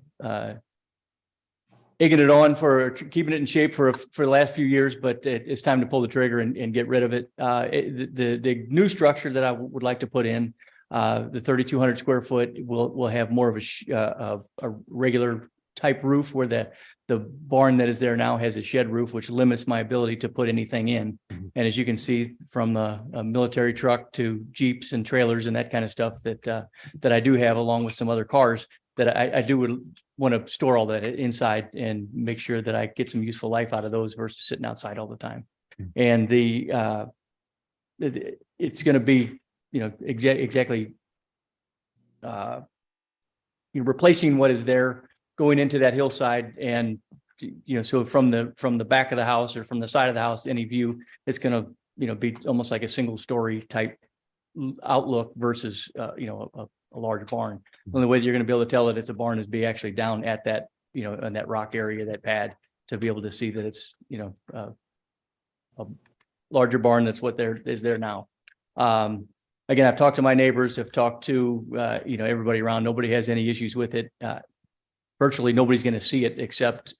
egging it on for keeping it in shape for the last few years, but it's time to pull the trigger and get rid of it. The new structure that I would like to put in, the 3,200 square foot will have more of a regular type roof, where the barn that is there now has a shed roof, which limits my ability to put anything in. Mhm. And as you can see, from the military truck to Jeeps and trailers and that kind of stuff that I do have, along with some other cars, that I do want to store all that inside and make sure that I get some useful life out of those versus sitting outside all the time. Mhm. And it's going to be, exactly, replacing what is there, going into that hillside, and so from the back of the house or from the side of the house, any view, it's going to be almost like a single story type outlook versus a large barn. The only way you're going to be able to tell that it's a barn is be actually down at that, in that rock area, that pad, to be able to see that it's a larger barn. That's what is there now. Again, I've talked to my neighbors, I've talked to everybody around. Nobody has any issues with it. Virtually nobody's going to see it except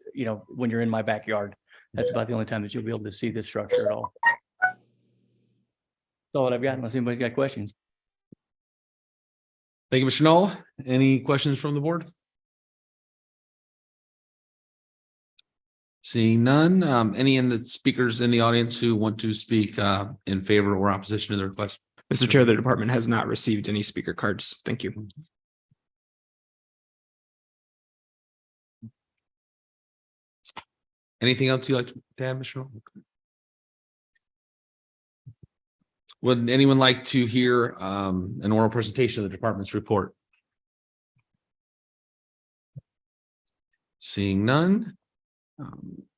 when you're in my backyard. That's about the only time that you'll be able to see this structure at all. That's all that I've got, unless anybody's got questions. Thank you, Mr. Knoll. Any questions from the board? Seeing none, any in the speakers in the audience who want to speak in favor or opposition to the request? Mr. Chair, the department has not received any speaker cards. Thank you. Anything else you'd like to add, Mr. Knoll? Would anyone like to hear an oral presentation of the department's report? Seeing none.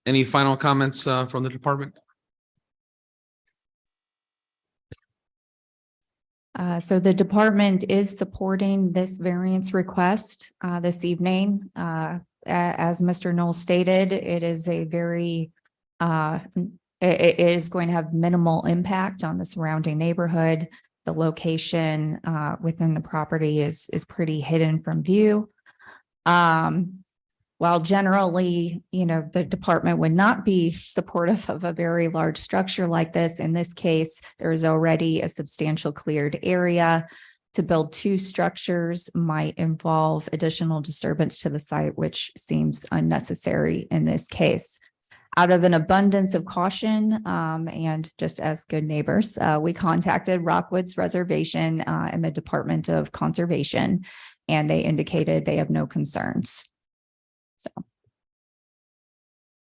Any final comments from the department? So the department is supporting this variance request this evening. As Mr. Knoll stated, it is a very it is going to have minimal impact on the surrounding neighborhood. The location within the property is pretty hidden from view. While generally, the department would not be supportive of a very large structure like this, in this case, there is already a substantial cleared area. To build two structures might involve additional disturbance to the site, which seems unnecessary in this case. Out of an abundance of caution, and just as good neighbors, we contacted Rockwood's Reservation and the Department of Conservation, and they indicated they have no concerns.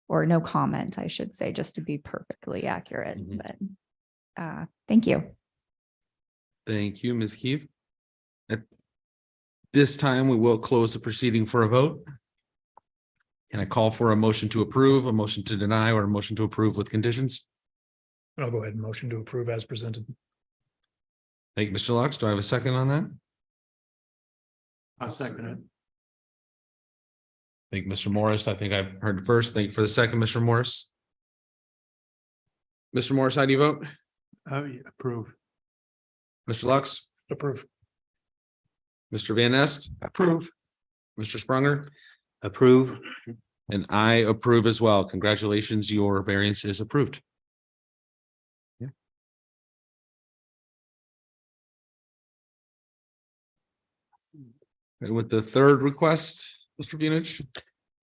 Or no comment, I should say, just to be perfectly accurate. Mhm. But thank you. Thank you, Ms. Keefe. At this time, we will close the proceeding for a vote. Can I call for a motion to approve, a motion to deny, or a motion to approve with conditions? I'll go ahead and motion to approve as presented. Thank you, Mr. Lux. Do I have a second on that? I'll second it. Thank you, Mr. Morris. I think I've heard first. Thank you for the second, Mr. Morris. Mr. Morris, how do you vote? Approve. Mr. Lux, Approve. Mr. Van Nest, Approve. Mr. Sprunger, Approve. and I approve as well. Congratulations, your variance is approved. Yeah. And with the third request, Mr. Bunich.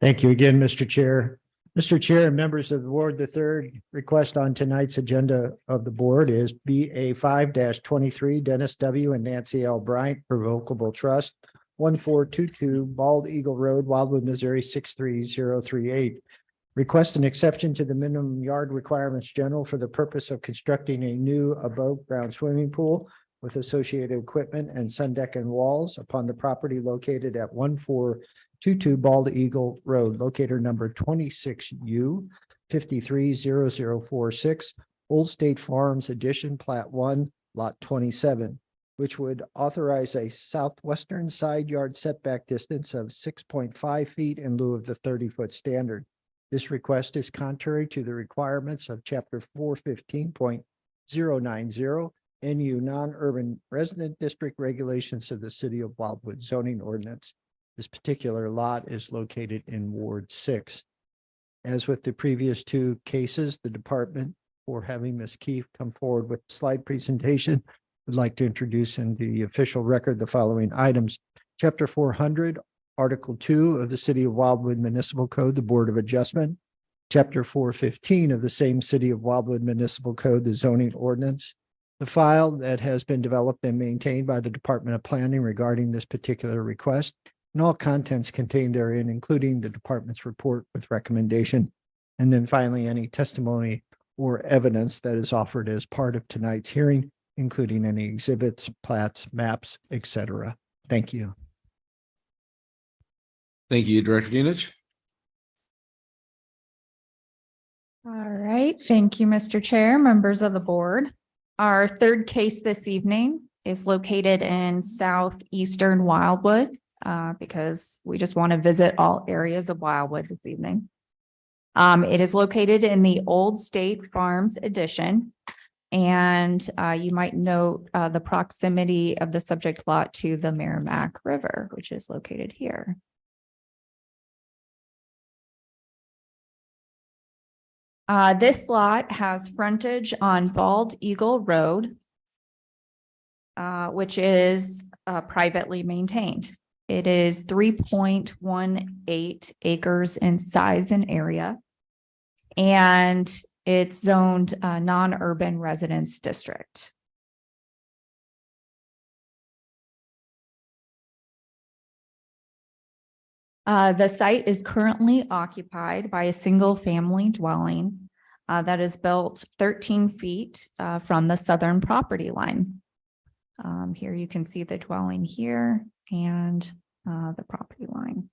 Thank you again, Mr. Chair. Mr. Chair and members of the board, the third request on tonight's agenda of the board is BA 5-23 Dennis W. and Nancy L. Bryant Revocable Trust, 1422 Bald Eagle Road, Wildwood, Missouri, 63038. Request an exception to the minimum yard requirements general for the purpose of constructing a new above ground swimming pool with associated equipment and sun deck and walls upon the property located at 1422 Bald Eagle Road, locator number 26U, 530046, Old State Farms Edition, Plat 1, Lot 27, which would authorize a southwestern side yard setback distance of 6.5 feet in lieu of the 30-foot standard. This request is contrary to the requirements of Chapter 415.090 NU Non-Urban Resident District Regulations of the City of Wildwood zoning ordinance. This particular lot is located in Ward 6. As with the previous two cases, the department, for having Ms. Keefe come forward with a slide presentation, would like to introduce in the official record the following items. Chapter 400, Article 2 of the City of Wildwood Municipal Code, the Board of Adjustment. Chapter 415 of the same City of Wildwood Municipal Code, the zoning ordinance. The file that has been developed and maintained by the Department of Planning regarding this particular request, and all contents contained therein, including the department's report with recommendation. And then finally, any testimony or evidence that is offered as part of tonight's hearing, including any exhibits, plats, maps, etc. Thank you. Thank you, Director Dinich. All right, thank you, Mr. Chair, members of the board. Our third case this evening is located in southeastern Wildwood, because we just want to visit all areas of Wildwood this evening. It is located in the Old State Farms Edition. And you might note the proximity of the subject lot to the Merrimack River, which is located here. This lot has frontage on Bald Eagle Road, which is privately maintained. It is 3.18 acres in size and area, and it's zoned non-urban residence district. The site is currently occupied by a single family dwelling that is built 13 feet from the southern property line. Here you can see the dwelling here and the property line.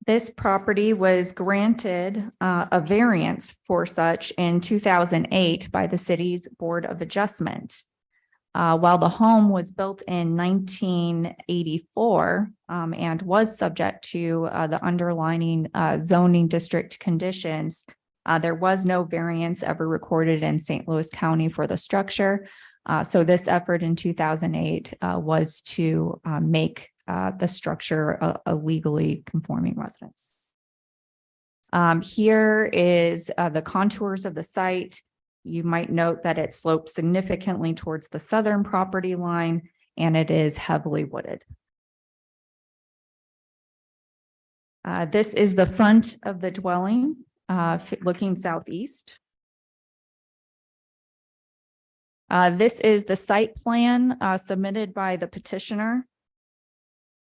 This property was granted a variance for such in 2008 by the city's Board of Adjustment. While the home was built in 1984 and was subject to the underlying zoning district conditions, there was no variance ever recorded in St. Louis County for the structure. So this effort in 2008 was to make the structure a legally conforming residence. Here is the contours of the site. You might note that it slopes significantly towards the southern property line, and it is heavily wooded. This is the front of the dwelling, looking southeast. This is the site plan submitted by the petitioner.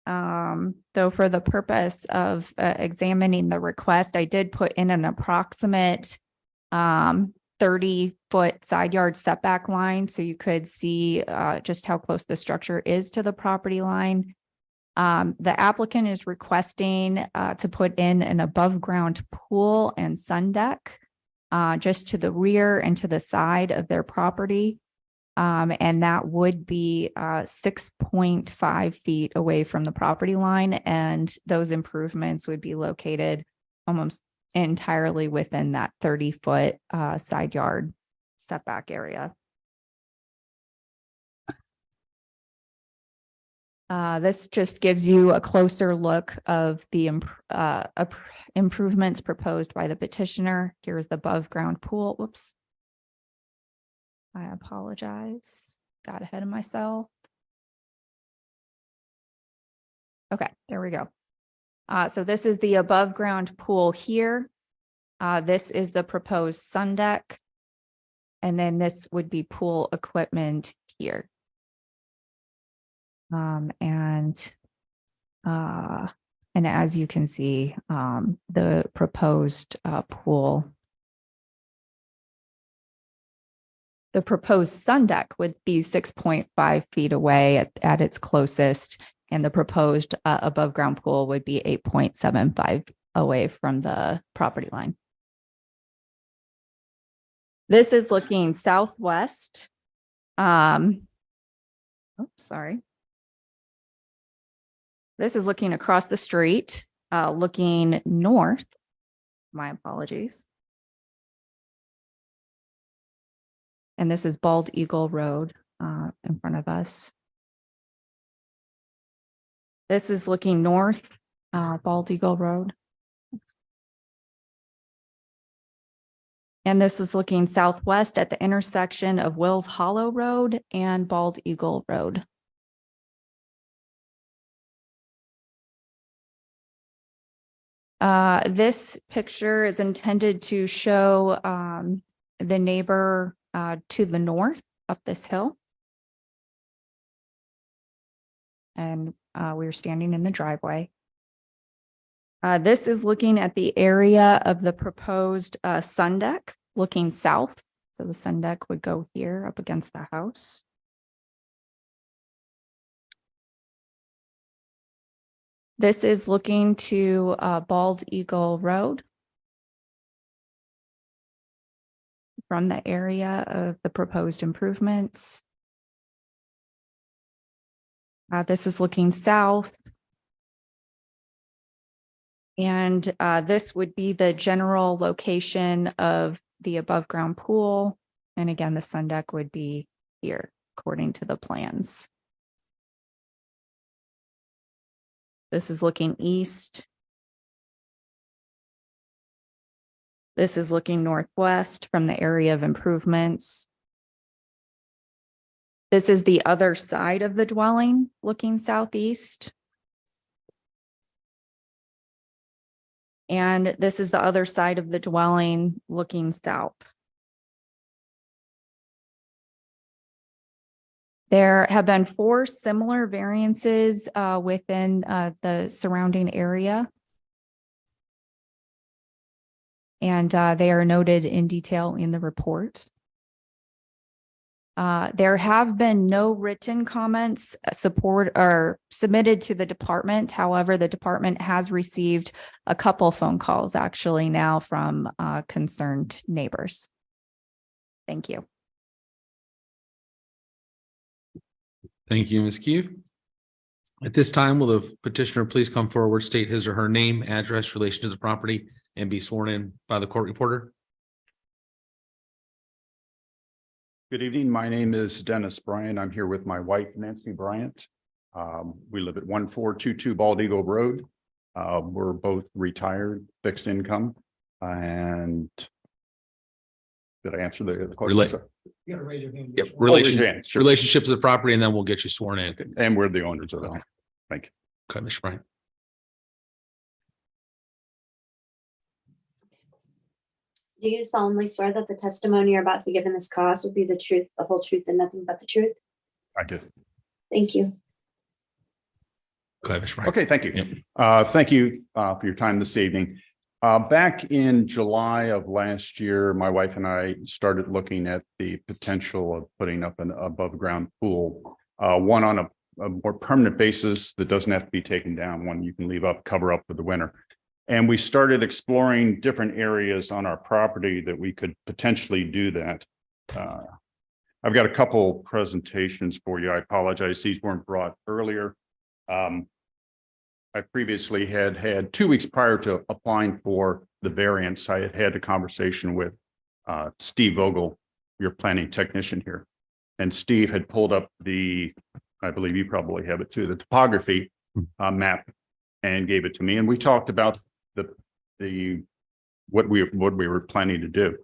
Though for the purpose of examining the request, I did put in an approximate 30-foot side yard setback line, so you could see just how close the structure is to the property line. The applicant is requesting to put in an above ground pool and sun deck just to the rear and to the side of their property. And that would be 6.5 feet away from the property line, and those improvements would be located almost entirely within that 30-foot side yard setback area. This just gives you a closer look of the improvements proposed by the petitioner. Here's the above ground pool. Whoops. I apologize. Got ahead of myself. Okay, there we go. So this is the above ground pool here. This is the proposed sun deck. And then this would be pool equipment here. And as you can see, the proposed pool, the proposed sun deck would be 6.5 feet away at its closest, and the proposed above ground pool would be 8.75 away from the property line. This is looking southwest. Sorry. This is looking across the street, looking north. My apologies. And this is Bald Eagle Road in front of us. This is looking north, Bald Eagle Road. And this is looking southwest at the intersection of Wills Hollow Road and Bald Eagle Road. This picture is intended to show the neighbor to the north up this hill. And we're standing in the driveway. This is looking at the area of the proposed sun deck looking south. So the sun deck would go here up against the house. This is looking to Bald Eagle Road from the area of the proposed improvements. This is looking south. And this would be the general location of the above ground pool. And again, the sun deck would be here according to the plans. This is looking east. This is looking northwest from the area of improvements. This is the other side of the dwelling looking southeast. And this is the other side of the dwelling looking south. There have been 4 similar variances within the surrounding area. And they are noted in detail in the report. There have been no written comments submitted to the department. However, the department has received a couple phone calls actually now from concerned neighbors. Thank you. Thank you, Ms. Keefe. At this time, will the petitioner please come forward, state his or her name, address, relation to the property, and be sworn in by the court reporter? Good evening. My name is Dennis Bryant. I'm here with my wife, Nancy Bryant. We live at 1422 Bald Eagle Road. We're both retired, fixed income, and did I answer the question? You gotta raise your hand. Yep. Raise your hand, sure. Relationships of the property, and then we'll get you sworn in. And we're the owners of the home. Thank you. Okay, Mr. Bryant. Do you solemnly swear that the testimony you're about to give in this cause will be the truth, the whole truth, and nothing but the truth? I do. Thank you. Go ahead, Mr. Bryant. Okay, thank you. Yep. Thank you for your time this evening. Back in July of last year, my wife and I started looking at the potential of putting up an above ground pool, one on a more permanent basis that doesn't have to be taken down, one you can leave up, cover up for the winter. And we started exploring different areas on our property that we could potentially do that. I've got a couple presentations for you. I apologize, these weren't brought earlier. I previously had 2 weeks prior to applying for the variance, I had a conversation with Steve Vogel, your planning technician here. And Steve had pulled up I believe you probably have it too, the topography map, and gave it to me. And we talked about what we were planning to do.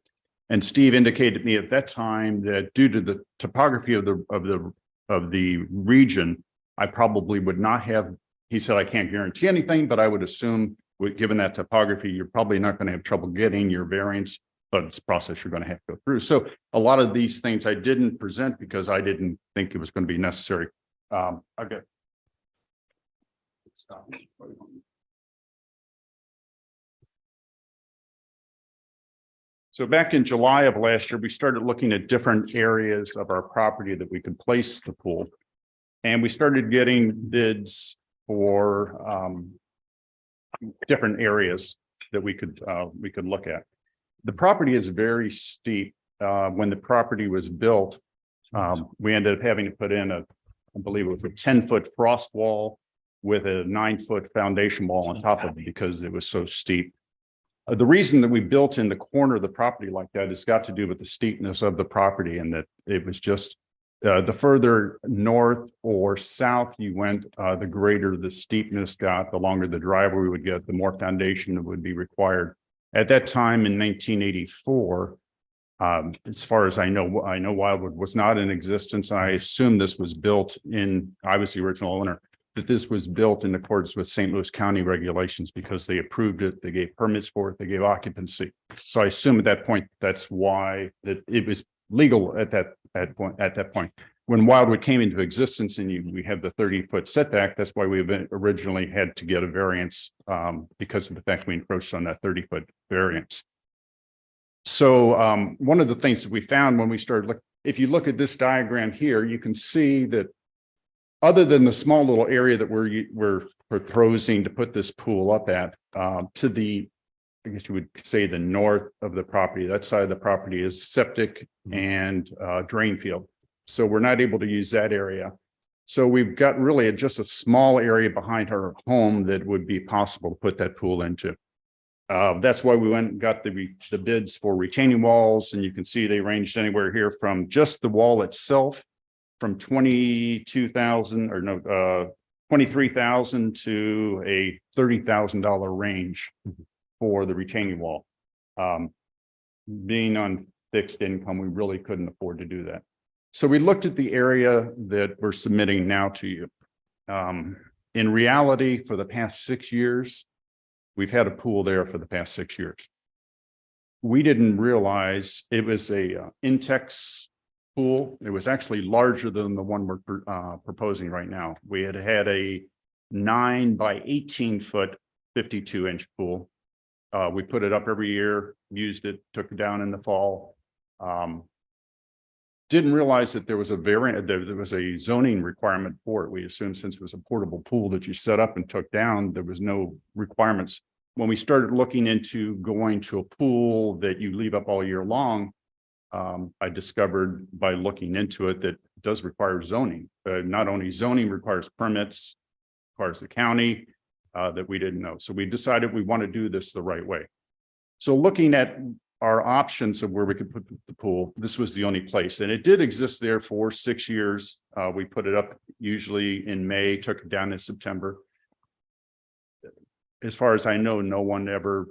And Steve indicated to me at that time that due to the topography of the region, I probably would not have. He said, I can't guarantee anything, but I would assume given that topography, you're probably not going to have trouble getting your variance, but it's a process you're going to have to go through. So a lot of these things I didn't present because I didn't think it was going to be necessary. Okay. Stop. So back in July of last year, we started looking at different areas of our property that we could place the pool. And we started getting bids for different areas. that we could look at. The property is very steep. When the property was built, we ended up having to put in I believe it was a 10-foot frost wall with a 9-foot foundation wall on top of it because it was so steep. The reason that we built in the corner of the property like that has got to do with the steepness of the property, and that it was just the further north or south you went, the greater the steepness got, the longer the driveway would get, the more foundation that would be required. At that time in 1984, as far as I know Wildwood was not in existence. I assume this was built I was the original owner, that this was built in accordance with St. Louis County regulations because they approved it, they gave permits for it, they gave occupancy. So I assume at that point, that's why that it was legal at that point. When Wildwood came into existence and we have the 30-foot setback, that's why we originally had to get a variance because of the fact we encroached on that 30-foot variance. So one of the things that we found when we started if you look at this diagram here, you can see that other than the small little area that we're proposing to put this pool up at, to the, I guess you would say the north of the property, that side of the property is septic and drain field. So we're not able to use that area. So we've got really just a small area behind our home that would be possible to put that pool into. That's why we went and got the bids for retaining walls, and you can see they ranged anywhere here from just the wall itself from $23,000 to a $30,000 range for the retaining wall. Being on fixed income, we really couldn't afford to do that. So we looked at the area that we're submitting now to you. In reality, for the past 6 years, we've had a pool there for the past 6 years. We didn't realize it was a Intex pool. It was actually larger than the one we're proposing right now. We had a 9 by 18 foot, 52-inch pool. We put it up every year, used it, took it down in the fall. Didn't realize that there was a zoning requirement for it. We assumed since it was a portable pool that you set up and took down, there was no requirements. When we started looking into going to a pool that you leave up all year long, I discovered by looking into it that it does require zoning. Not only zoning requires permits, requires the county, that we didn't know. So we decided we want to do this the right way. So looking at our options of where we could put the pool, this was the only place. And it did exist there for 6 years. We put it up usually in May, took it down in September. As far as I know, no one ever,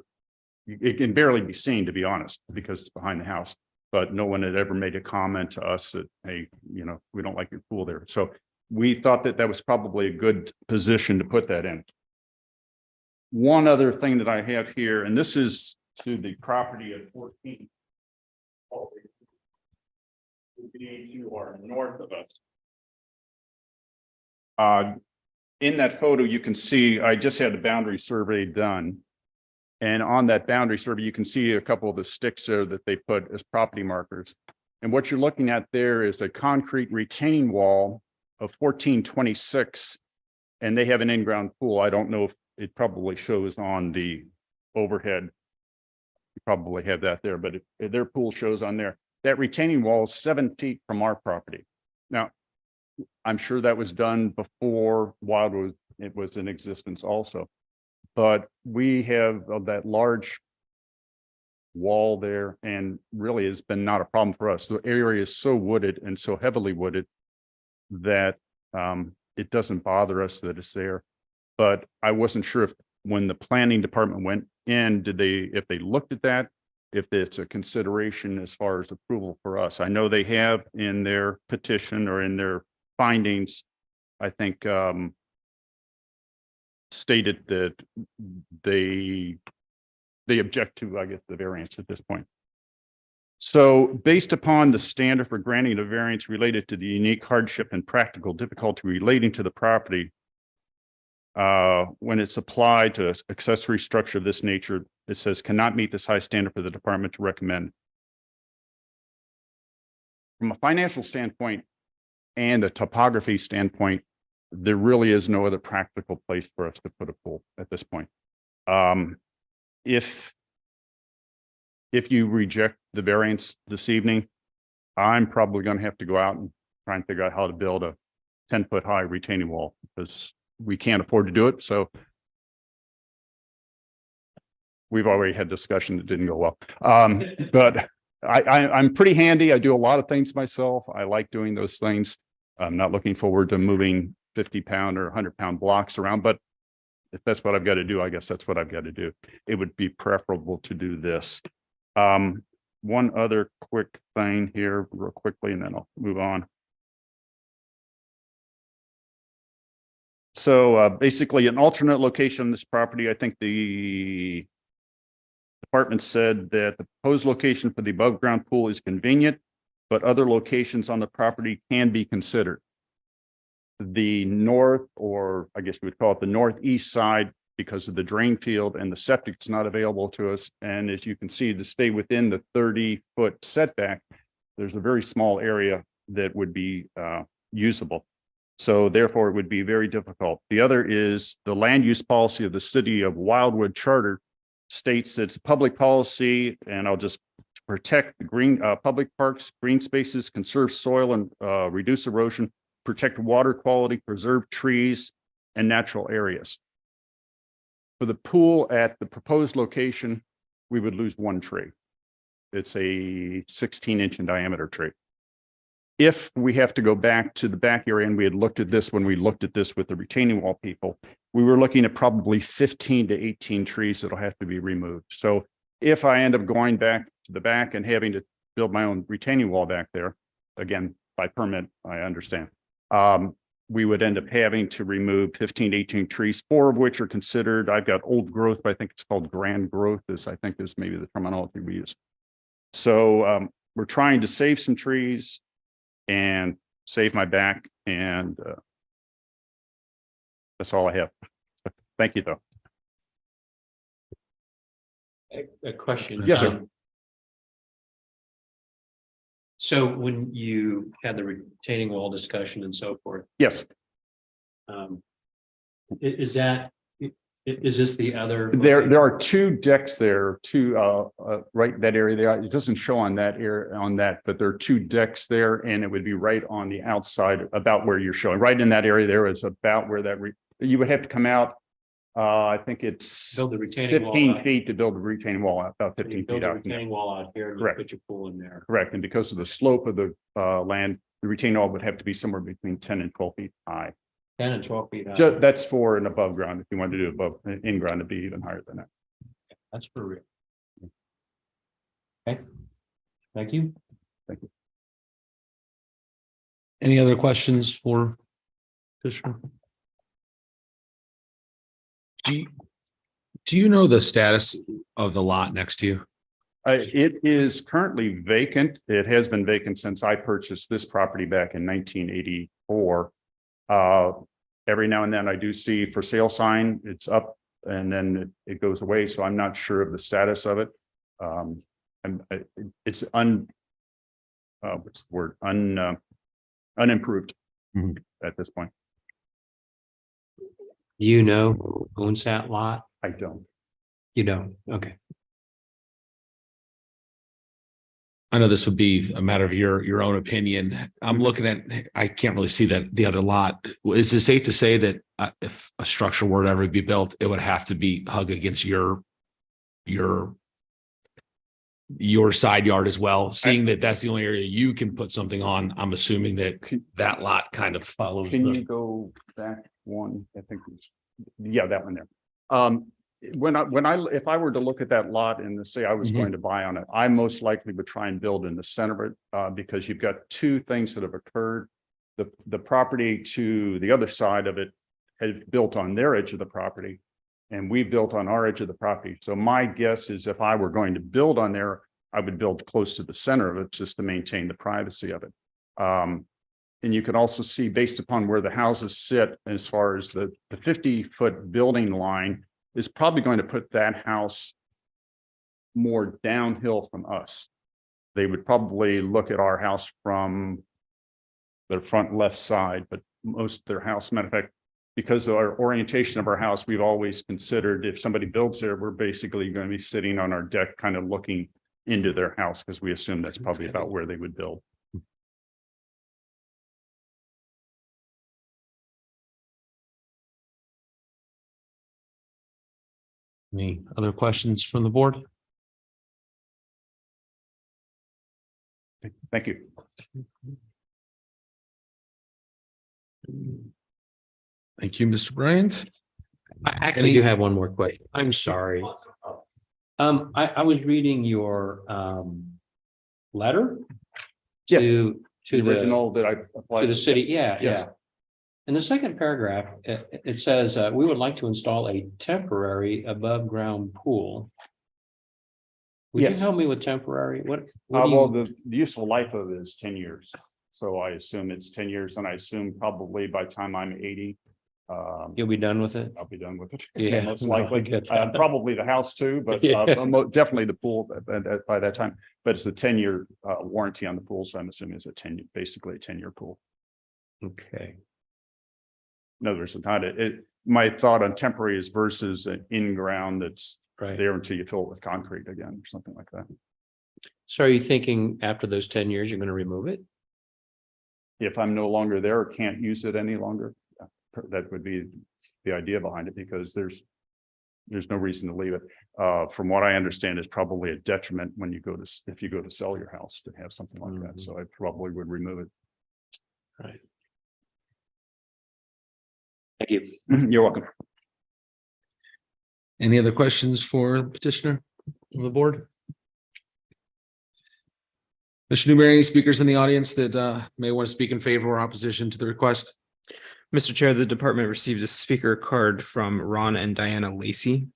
it can barely be seen, to be honest, because it's behind the house. But no one had ever made a comment to us that, hey, we don't like your pool there. So we thought that was probably a good position to put that in. One other thing that I have here, and this is to the property at 14. You are north of us. In that photo, you can see I just had a boundary survey done. And on that boundary survey, you can see a couple of the sticks there that they put as property markers. And what you're looking at there is a concrete retaining wall of 1426. And they have an in-ground pool. I don't know if it probably shows on the overhead. You probably have that there, but their pool shows on there. That retaining wall is 7 feet from our property. Now, I'm sure that was done before Wildwood was in existence also. But we have that large wall there, and really has been not a problem for us. The area is so wooded and so heavily wooded that it doesn't bother us that it's there. But I wasn't sure if when the planning department went in, if they looked at that, if it's a consideration as far as approval for us. I know they have in their petition or in their findings, I think stated that they object to, I guess, the variance at this point. So based upon the standard for granting a variance related to the unique hardship and practical difficulty relating to the property, when it's applied to accessory structure of this nature, it says cannot meet this high standard for the department to recommend. From a financial standpoint and a topography standpoint, there really is no other practical place for us to put a pool at this point. if you reject the variance this evening, I'm probably going to have to go out and try and figure out how to build a 10-foot high retaining wall because we can't afford to do it. So we've already had discussion that didn't go well. But I'm pretty handy. I do a lot of things myself. I like doing those things. I'm not looking forward to moving 50-pound or 100-pound blocks around, but if that's what I've got to do, I guess that's what I've got to do. It would be preferable to do this. One other quick thing here real quickly, and then I'll move on. So basically an alternate location on this property, I think the department said that the proposed location for the above ground pool is convenient, but other locations on the property can be considered. The north, or I guess we would call it the northeast side, because of the drain field and the septic is not available to us. And as you can see, to stay within the 30-foot setback, there's a very small area that would be usable. So therefore, it would be very difficult. The other is the land use policy of the city of Wildwood Charter states that it's a public policy, and I'll just protect the green public parks, green spaces, conserve soil and reduce erosion, protect water quality, preserve trees and natural areas. For the pool at the proposed location, we would lose one tree. It's a 16-inch in diameter tree. If we have to go back to the back area, and we had looked at this when we looked at this with the retaining wall people, we were looking at probably 15 to 18 trees that'll have to be removed. So if I end up going back to the back and having to build my own retaining wall back there, again, by permit, I understand. We would end up having to remove 15 to 18 trees, 4 of which are considered, I've got old growth, but I think it's called grand growth, I think is maybe the terminology we use. So we're trying to save some trees and save my back, and that's all I have. Thank you, though. A question. Yes, sir. So when you had the retaining wall discussion and so forth, Yes, is this the other? there are 2 decks there, right that area there. It doesn't show on that area but there are 2 decks there, and it would be right on the outside about where you're showing. Right in that area there is about where that you would have to come out. I think it's Build the retaining wall 15 out. feet to build the retaining wall out, about 15 You feet build a out. retaining wall out here and you Correct. put your pool in there. Correct. And because of the slope of the land, the retaining wall would have to be somewhere between 10 and 12 feet high. 10 and 12 feet high. That's for an above ground. If you wanted to do above in ground, it'd be even higher than that. That's for real. Okay. Thank you. Thank you. Any other questions for Fisher? Do you know the status of the lot next to you? It is currently vacant. It has been vacant since I purchased this property back in 1984. Every now and then I do see for sale sign, it's up and then it goes away. So I'm not sure of the status of it. And it's what's the word? Unimproved at this point. Do you know who owns that lot? I don't. You don't? Okay. I know this would be a matter of your own opinion. I'm looking at, I can't really see that the other lot. Is it safe to say that if a structure were to ever be built, it would have to be hug against your side yard as well? Seeing that that's the only area you can put something on, I'm assuming that that lot kind of follows. Can you go back one? I think, yeah, that one there. If I were to look at that lot and say I was going to buy on it, I most likely would try and build in the center of it because you've got 2 things that have occurred. The property to the other side of it had built on their edge of the property, and we built on our edge of the property. So my guess is if I were going to build on there, I would build close to the center of it just to maintain the privacy of it. And you can also see based upon where the houses sit, as far as the 50-foot building line is probably going to put that house more downhill from us. They would probably look at our house from their front left side, but most of their house, matter of fact, because of our orientation of our house, we've always considered if somebody builds there, we're basically going to be sitting on our deck, kind of looking into their house, because we assume that's probably about where they would build. Any other questions from the board? Thank you. Thank you, Mr. Bryant. I actually do have one more question. I'm sorry. I was reading your letter Yes. to The the original that I applied to the city. Yeah, Yes. yeah. In the second paragraph, it says, we would like to install a temporary above ground pool. Would you Yes. help me with temporary? What do Well, you- the useful life of it is 10 years. So I assume it's 10 years, and I assume probably by the time I'm 80, You'll be done with it? I'll be done with it. Yeah, Most no, I likely. get that. Probably the house too, but Yeah. definitely the pool by that time. But it's a 10-year warranty on the pool, so I'm assuming it's basically a 10-year pool. Okay. In other words, it's not my thought on temporary is versus an in-ground that's Right. there until you fill it with concrete again, or something like that. So are you thinking after those 10 years, you're going to remove it? If I'm no longer there or can't use it any longer, that would be the idea behind it, because there's no reason to leave it. From what I understand, it's probably a detriment when you go to, if you go to sell your house to have something like that. So I probably would remove it. Right. Thank you. You're welcome. Any other questions for the petitioner on the board? Mr. Newberry, any speakers in the audience that may want to speak in favor or opposition to the request? Mr. Chair, the department received a speaker card from Ron and Diana Lacey.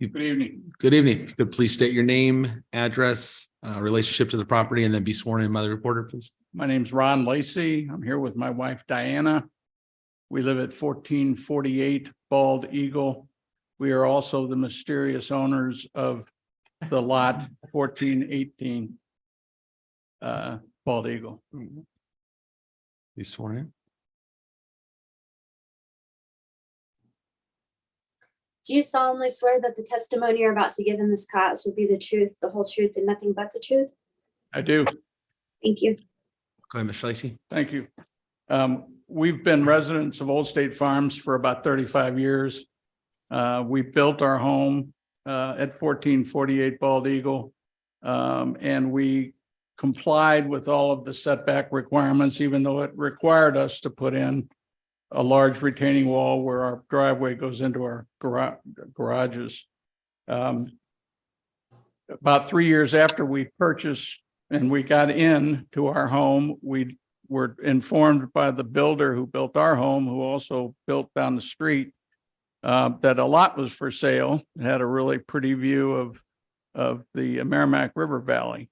Good evening. Good evening. If you could please state your name, address, relationship to the property, and then be sworn in by the reporter, please. My name's Ron Lacey. I'm here with my wife Diana. We live at 1448 Bald Eagle. We are also the mysterious owners of the lot 1418 Bald Eagle. Be sworn in. Do you solemnly swear that the testimony you're about to give in this cause will be the truth, the whole truth, and nothing but the truth? I do. Thank you. Go ahead, Ms. Lacey. Thank you. We've been residents of Old State Farms for about 35 years. We built our home at 1448 Bald Eagle. And we complied with all of the setback requirements, even though it required us to put in a large retaining wall where our driveway goes into our garages. About 3 years after we purchased and we got into our home, we were informed by the builder who built our home, who also built down the street, that a lot was for sale. It had a really pretty view of the Merrimack River Valley.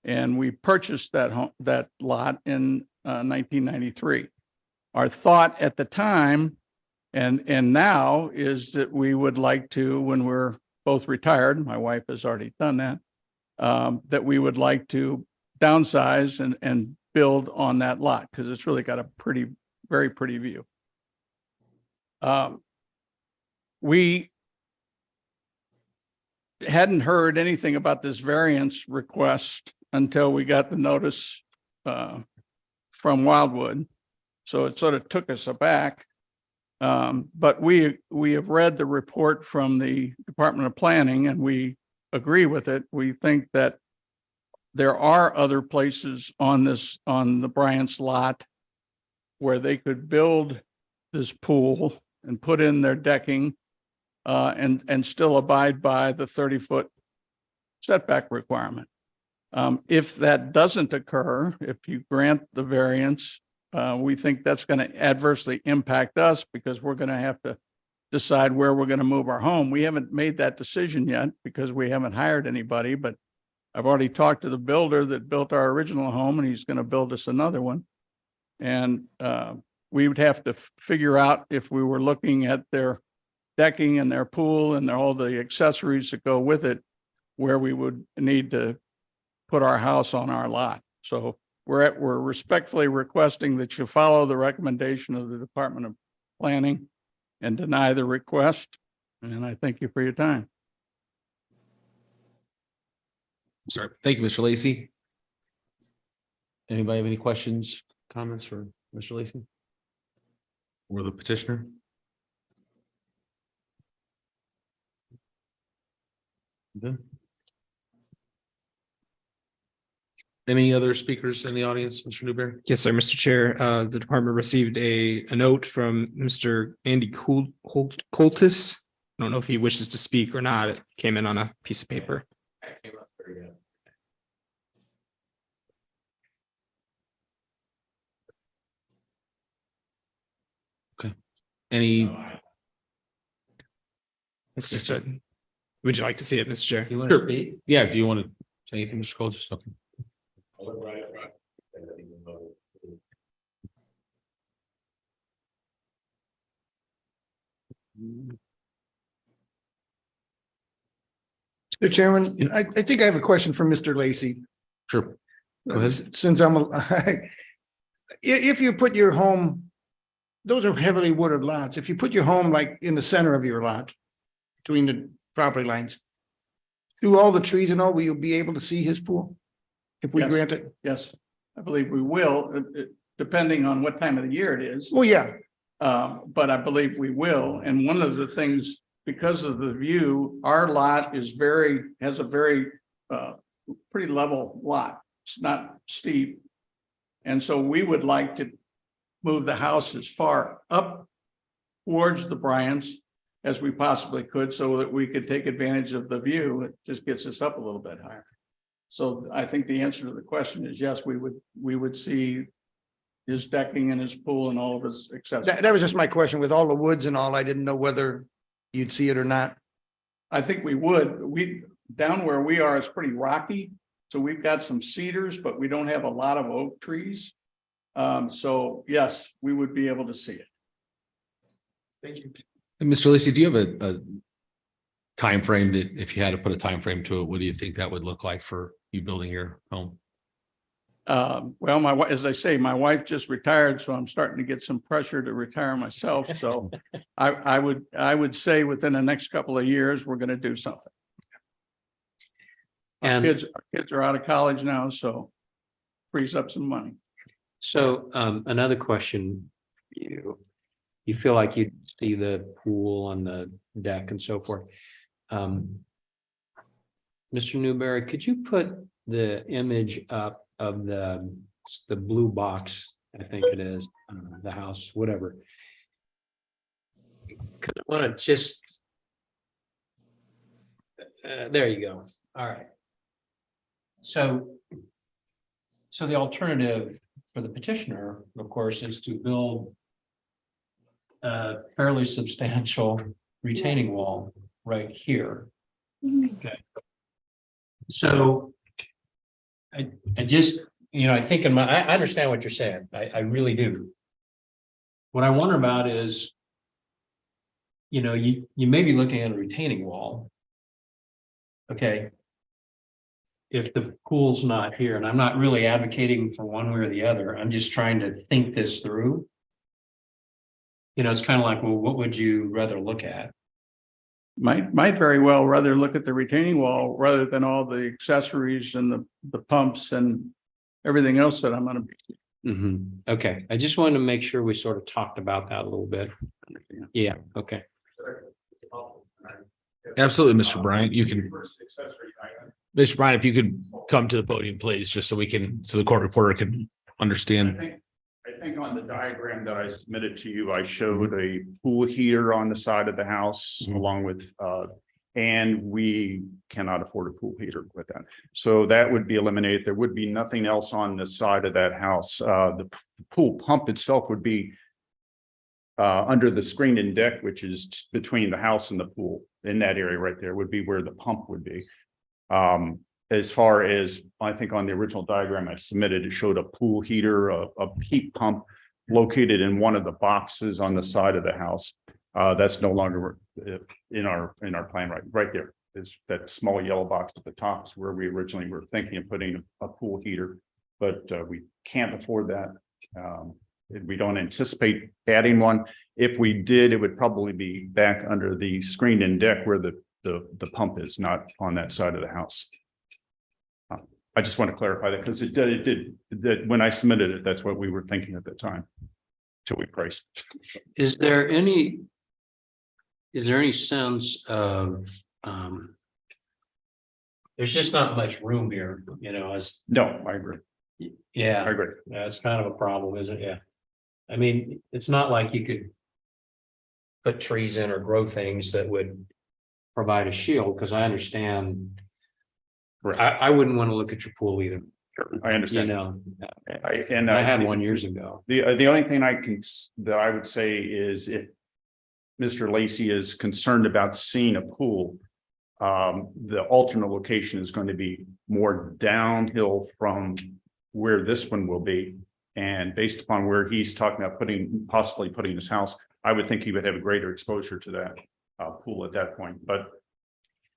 And we purchased that lot in 1993. Our thought at the time and now is that we would like to, when we're both retired, my wife has already done that, that we would like to downsize and build on that lot, because it's really got a very pretty view. We hadn't heard anything about this variance request until we got the notice from Wildwood. So it sort of took us aback. But we have read the report from the Department of Planning and we agree with it. We think that there are other places on the Bryant's lot where they could build this pool and put in their decking and still abide by the 30-foot setback requirement. If that doesn't occur, if you grant the variance, we think that's going to adversely impact us because we're going to have to decide where we're going to move our home. We haven't made that decision yet because we haven't hired anybody, but I've already talked to the builder that built our original home and he's going to build us another one. And we would have to figure out, if we were looking at their decking and their pool and all the accessories that go with it, where we would need to put our house on our lot. So we're respectfully requesting that you follow the recommendation of the Department of Planning and deny the request. And I thank you for your time. Sorry. Thank you, Mr. Lacy. Anybody have any questions, comments for Mr. Lacy? Or the petitioner? Good. Any other speakers in the audience, Mr. Newberry? Yes, sir, Mr. Chair. The department received a note from Mr. Andy Coltis. I don't know if he wishes to speak or not. It came in on a piece of paper. Any? It's just a, would you like to see it, Mr. Chair? You want to Sure. speak? Yeah, do you want to say anything, Mr. Cole? Just okay. Mr. Chairman, I think I have a question for Mr. Lacy. Sure. Go ahead. Since if you put your home, those are heavily wooded lots. If you put your home like in the center of your lot, between the property lines, through all the trees and all, will you be able to see his pool? If we Yes. grant it? Yes, I believe we will, depending on what time of the year it is. Well, yeah, But I believe we will. And one of the things, because of the view, our lot has a very pretty level lot. It's not steep. And so we would like to move the house as far up towards the Bryants as we possibly could, so that we could take advantage of the view. It just gets us up a little bit higher. So I think the answer to the question is yes, we would see his decking and his pool and all of his accessories. that was just my question. With all the woods and all, I didn't know whether you'd see it or not. I think we would. Down where we are, it's pretty rocky. So we've got some cedars, but we don't have a lot of oak trees. So yes, we would be able to see it. Thank you. And Mr. Lacy, do you have a time frame that if you had to put a time frame to it, what do you think that would look like for you building your home? Well, as I say, my wife just retired, so I'm starting to get some pressure to retire myself. So I would say within the next couple of years, we're going to do something. Our kids are out of college now, so frees up some money. So another question, you feel like you'd see the pool on the deck and so forth. Mr. Newberry, could you put the image up of the blue box, I think it is, the house, whatever. Cause I want to just. There you go. All right. So the alternative for the petitioner, of course, is to build a fairly substantial retaining wall right here. Okay. So I just, I think I understand what you're saying. I really do. What I wonder about is, you may be looking at a retaining wall. Okay. If the pool's not here, and I'm not really advocating for one way or the other, I'm just trying to think this through. It's kind of like, well, what would you rather look at? Might very well rather look at the retaining wall rather than all the accessories and the pumps and everything else that I'm going to. Okay, I just wanted to make sure we sort of talked about that a little bit. Yeah, okay. Absolutely, Mr. Bryant. You can. Mr. Bryant, if you could come to the podium, please, just so the court reporter can understand. I think on the diagram that I submitted to you, I showed a pool heater on the side of the house along with, and we cannot afford a pool heater with that. So that would be eliminated. There would be nothing else on the side of that house. The pool pump itself would be under the screened in deck, which is between the house and the pool. In that area right there would be where the pump would be. As far as I think on the original diagram I submitted, it showed a pool heater, a heat pump located in one of the boxes on the side of the house. That's no longer in our plan right there. Is that small yellow box at the top is where we originally were thinking of putting a pool heater. but we can't afford that. We don't anticipate adding one. If we did, it would probably be back under the screened-in deck where the pump is, not on that side of the house. I just want to clarify that because it did that when I submitted it, that's what we were thinking at the time. Till we priced. Is there any sense of, there's just not much room here, as. No, I agree. Yeah, I agree. that's kind of a problem, isn't it? Yeah. I mean, it's not like you could put trees in or grow things that would provide a shield, because I understand. I wouldn't want to look at your pool either. I understand. I had one years ago. The only thing that I would say is if Mr. Lacy is concerned about seeing a pool, the alternate location is going to be more downhill from where this one will be. And based upon where he's talking about possibly putting his house, I would think he would have a greater exposure to that pool at that point. But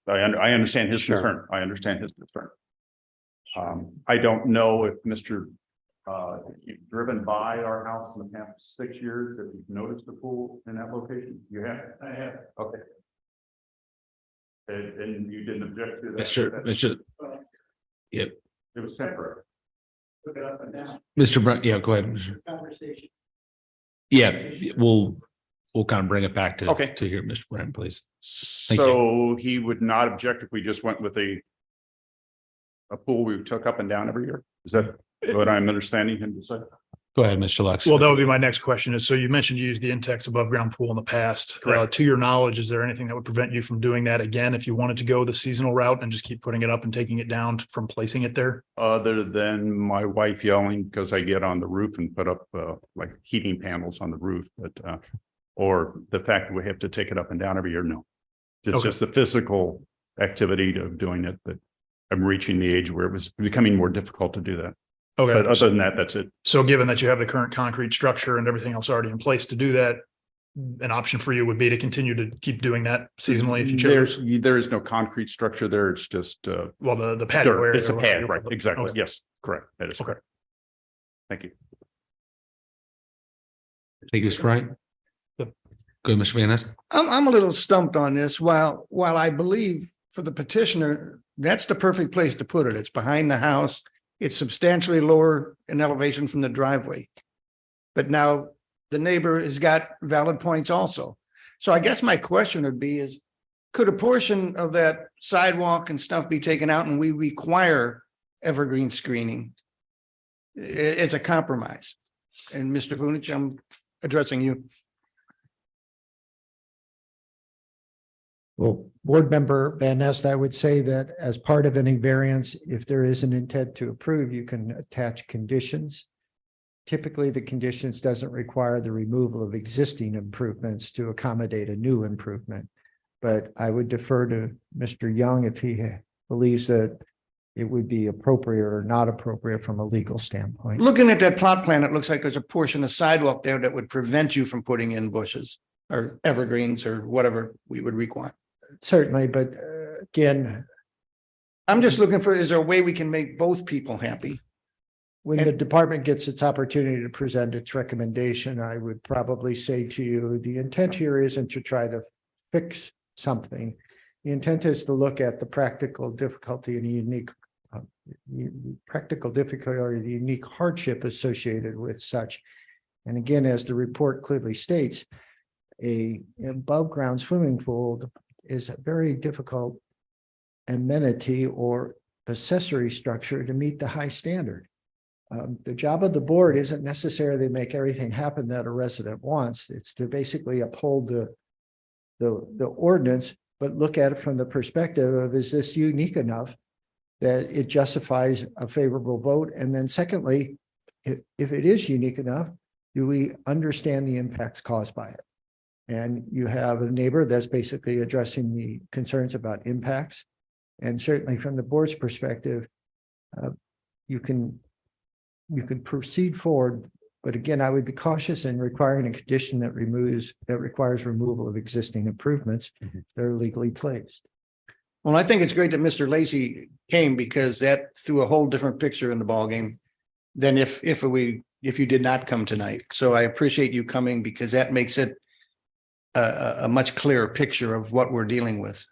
I understand his concern. I understand his concern. I don't know if Mr. You've driven by our house in the past 6 years, if you've noticed the pool in that location. You have? I have. Okay. And you didn't object to that? Mr. Yep. It was temporary. Mr. Brown, yeah, go ahead. Conversation. Yeah, we'll kind of bring it back to, Okay. to here, Mr. Brown, please. Thank you. So he would not object if we just went with a pool we took up and down every year? Is that what I'm understanding him to say? Go ahead, Mr. Lux. Well, that would be my next question is, so you mentioned you used the Intex above ground pool in the past. Correct. To your knowledge, is there anything that would prevent you from doing that again if you wanted to go the seasonal route and just keep putting it up and taking it down from placing it there? Other than my wife yelling because I get on the roof and put up like heating panels on the roof, but or the fact that we have to take it up and down every year, no. It's Okay. just the physical activity of doing it that I'm reaching the age where it was becoming more difficult to do that. But Okay, other than that, that's it. so given that you have the current concrete structure and everything else already in place to do that, an option for you would be to continue to keep doing that seasonally if you chose? There is no concrete structure there. It's just Well, the patio dirt. area. It's a pad, right? Exactly. Okay. Yes, correct. That is Okay. correct. Thank you. Thank you, Mr. Wright. Good, Mr. Van Ness. I'm a little stumped on this. While I believe for the petitioner, that's the perfect place to put it. It's behind the house. It's substantially lower in elevation from the driveway. But now the neighbor has got valid points also. So I guess my question would be is, could a portion of that sidewalk and stuff be taken out and we require evergreen screening? It's a compromise. And Mr. Vunich, I'm addressing you. Well, Board Member Van Nest, I would say that as part of any variance, if there is an intent to approve, you can attach conditions. Typically, the conditions doesn't require the removal of existing improvements to accommodate a new improvement. But I would defer to Mr. Young if he believes that it would be appropriate or not appropriate from a legal standpoint. Looking at that plot plan, it looks like there's a portion of sidewalk there that would prevent you from putting in bushes or evergreens or whatever we would require. Certainly, but again, I'm just looking for, is there a way we can make both people happy? when the department gets its opportunity to present its recommendation, I would probably say to you, the intent here isn't to try to fix something. The intent is to look at the practical difficulty and the unique or the unique hardship associated with such. And again, as the report clearly states, a above ground swimming pool is a very difficult amenity or accessory structure to meet the high standard. The job of the board isn't necessarily to make everything happen that a resident wants. It's to basically uphold the ordinance, but look at it from the perspective of, is this unique enough that it justifies a favorable vote? And then secondly, if it is unique enough, do we understand the impacts caused by it? And you have a neighbor that's basically addressing the concerns about impacts. And certainly from the board's perspective, you can proceed forward. But again, I would be cautious in requiring a condition that requires removal of existing improvements that are legally placed. Well, I think it's great that Mr. Lacy came because that threw a whole different picture in the ballgame. than if you did not come tonight. So I appreciate you coming because that makes it a much clearer picture of what we're dealing with.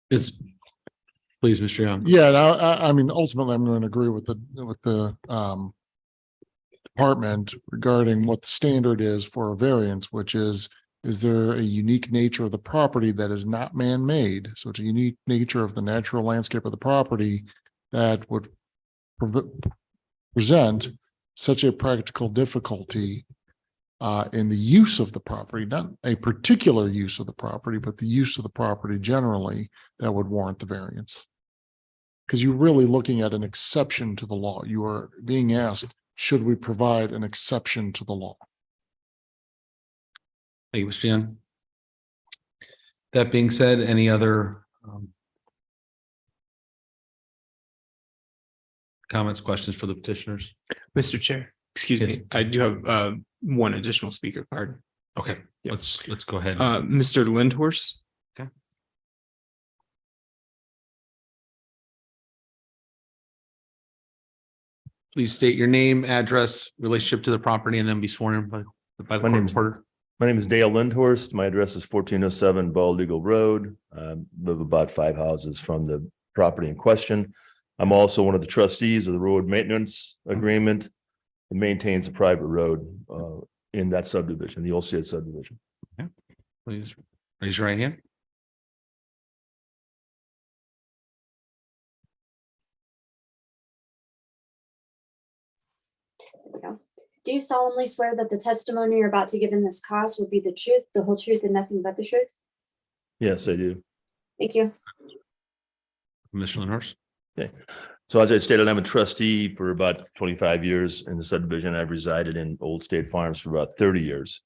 Please, Mr. Young. Yeah, and I mean, ultimately, I'm going to agree with the department regarding what the standard is for a variance, which is there a unique nature of the property that is not man-made? So it's a unique nature of the natural landscape of the property that would present such a practical difficulty in the use of the property, not a particular use of the property, but the use of the property generally that would warrant the variance. Because you're really looking at an exception to the law. You are being asked, should we provide an exception to the law? Thank you, Mr. Young. That being said, any other comments, questions for the petitioners? Mr. Chair, excuse Yes. me, I do have one additional speaker card. Okay, Yeah. let's go ahead. Mr. Lindhorst. Okay. Please state your name, address, relationship to the property, and then be sworn in by the My court name's- reporter. My name is Dale Lindhorst. My address is 1407 Bald Eagle Road. Live about 5 houses from the property in question. I'm also one of the trustees of the road maintenance agreement. It maintains a private road in that subdivision, the Olmsted subdivision. Please raise your right hand. Do you solemnly swear that the testimony you're about to give in this cause will be the truth, the whole truth, and nothing but the truth? Yes, I do. Thank you. Mr. Lindhorst. Okay. So as I stated, I'm a trustee for about 25 years in the subdivision. I've resided in Old State Farms for about 30 years.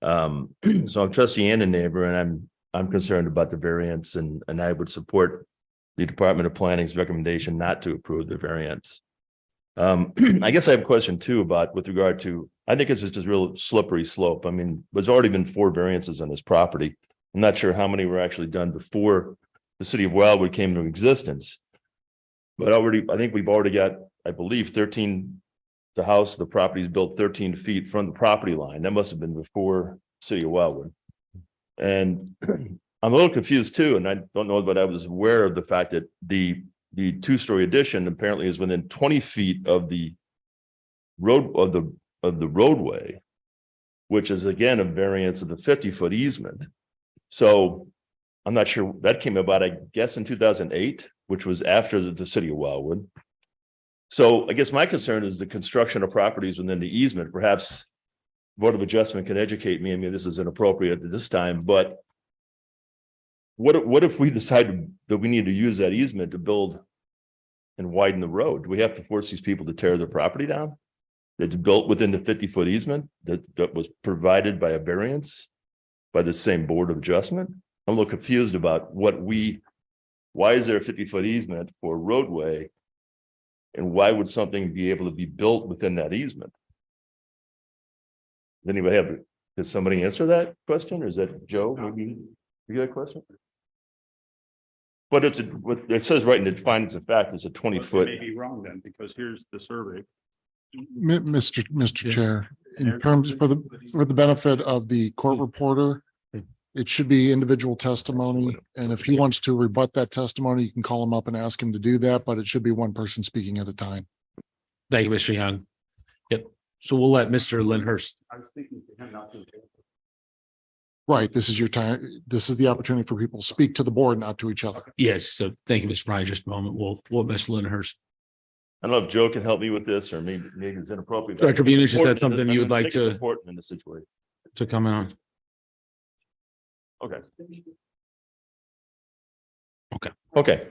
So I'm trustee and a neighbor, and I'm concerned about the variance, and I would support the Department of Planning's recommendation not to approve the variance. I guess I have a question too about with regard to, I think it's just a real slippery slope. I mean, there's already been 4 variances on this property. I'm not sure how many were actually done before the city of Wildwood came into existence. But I think we've already got, I believe, 13, the property is built 13 feet from the property line. That must have been before city of Wildwood. And I'm a little confused too, and I don't know, but I was aware of the fact that the 2-story addition apparently is within 20 feet of the road of the roadway, which is again a variance of the 50-foot easement. So I'm not sure that came about, I guess, in 2008, which was after the city of Wildwood. So I guess my concern is the construction of properties within the easement. Perhaps Board of Adjustment can educate me. I mean, this is inappropriate at this time, but what if we decide that we need to use that easement to build and widen the road? Do we have to force these people to tear their property down? That's built within the 50-foot easement that was provided by a variance by the same Board of Adjustment? I'm a little confused about why is there a 50-foot easement for a roadway? And why would something be able to be built within that easement? Does somebody answer that question? Or is that Joe? Maybe you got a question? But it says right in the findings of fact, it's a 20-foot. Maybe wrong then, because here's the survey. Mr. Chair, in terms for the benefit of the court reporter, it should be individual testimony. And if he wants to rebut that testimony, you can call him up and ask him to do that, but it should be one person speaking at a time. Thank you, Mr. Young. Yep. So we'll let Mr. Lindhorst. I was thinking to him not to. Right. This is your time. This is the opportunity for people to speak to the board, not to each other. Yes. So thank you, Mr. Bryan. Just a moment. We'll Mr. Lindhorst. I don't know if Joe can help me with this, or maybe it's inappropriate. but Director Venus, is that important- something you would I like think it's to- important in this situation. To comment on. Okay. Okay. Okay.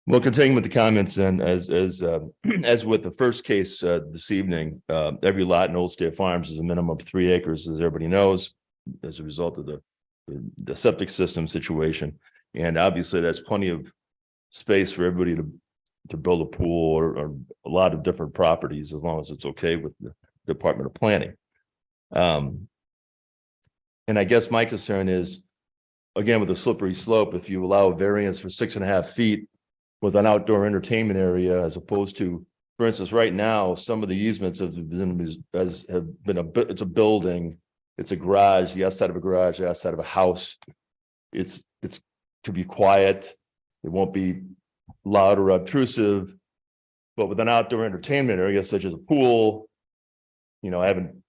Well, continuing with the comments then, as with the first case this evening, every lot in Old State Farms is a minimum of 3 acres, as everybody knows, as a result of the septic system situation. And obviously, that's plenty of space for everybody to build a pool or a lot of different properties, as long as it's okay with the Department of Planning. And I guess my concern is, again, with a slippery slope, if you allow a variance for 6.5 feet with an outdoor entertainment area, as opposed to, for instance, right now, some of the easements have been it's a building, it's a garage, the outside of a garage, the outside of a house. It's to be quiet. It won't be loud or obtrusive. But with an outdoor entertainment area such as a pool, I haven't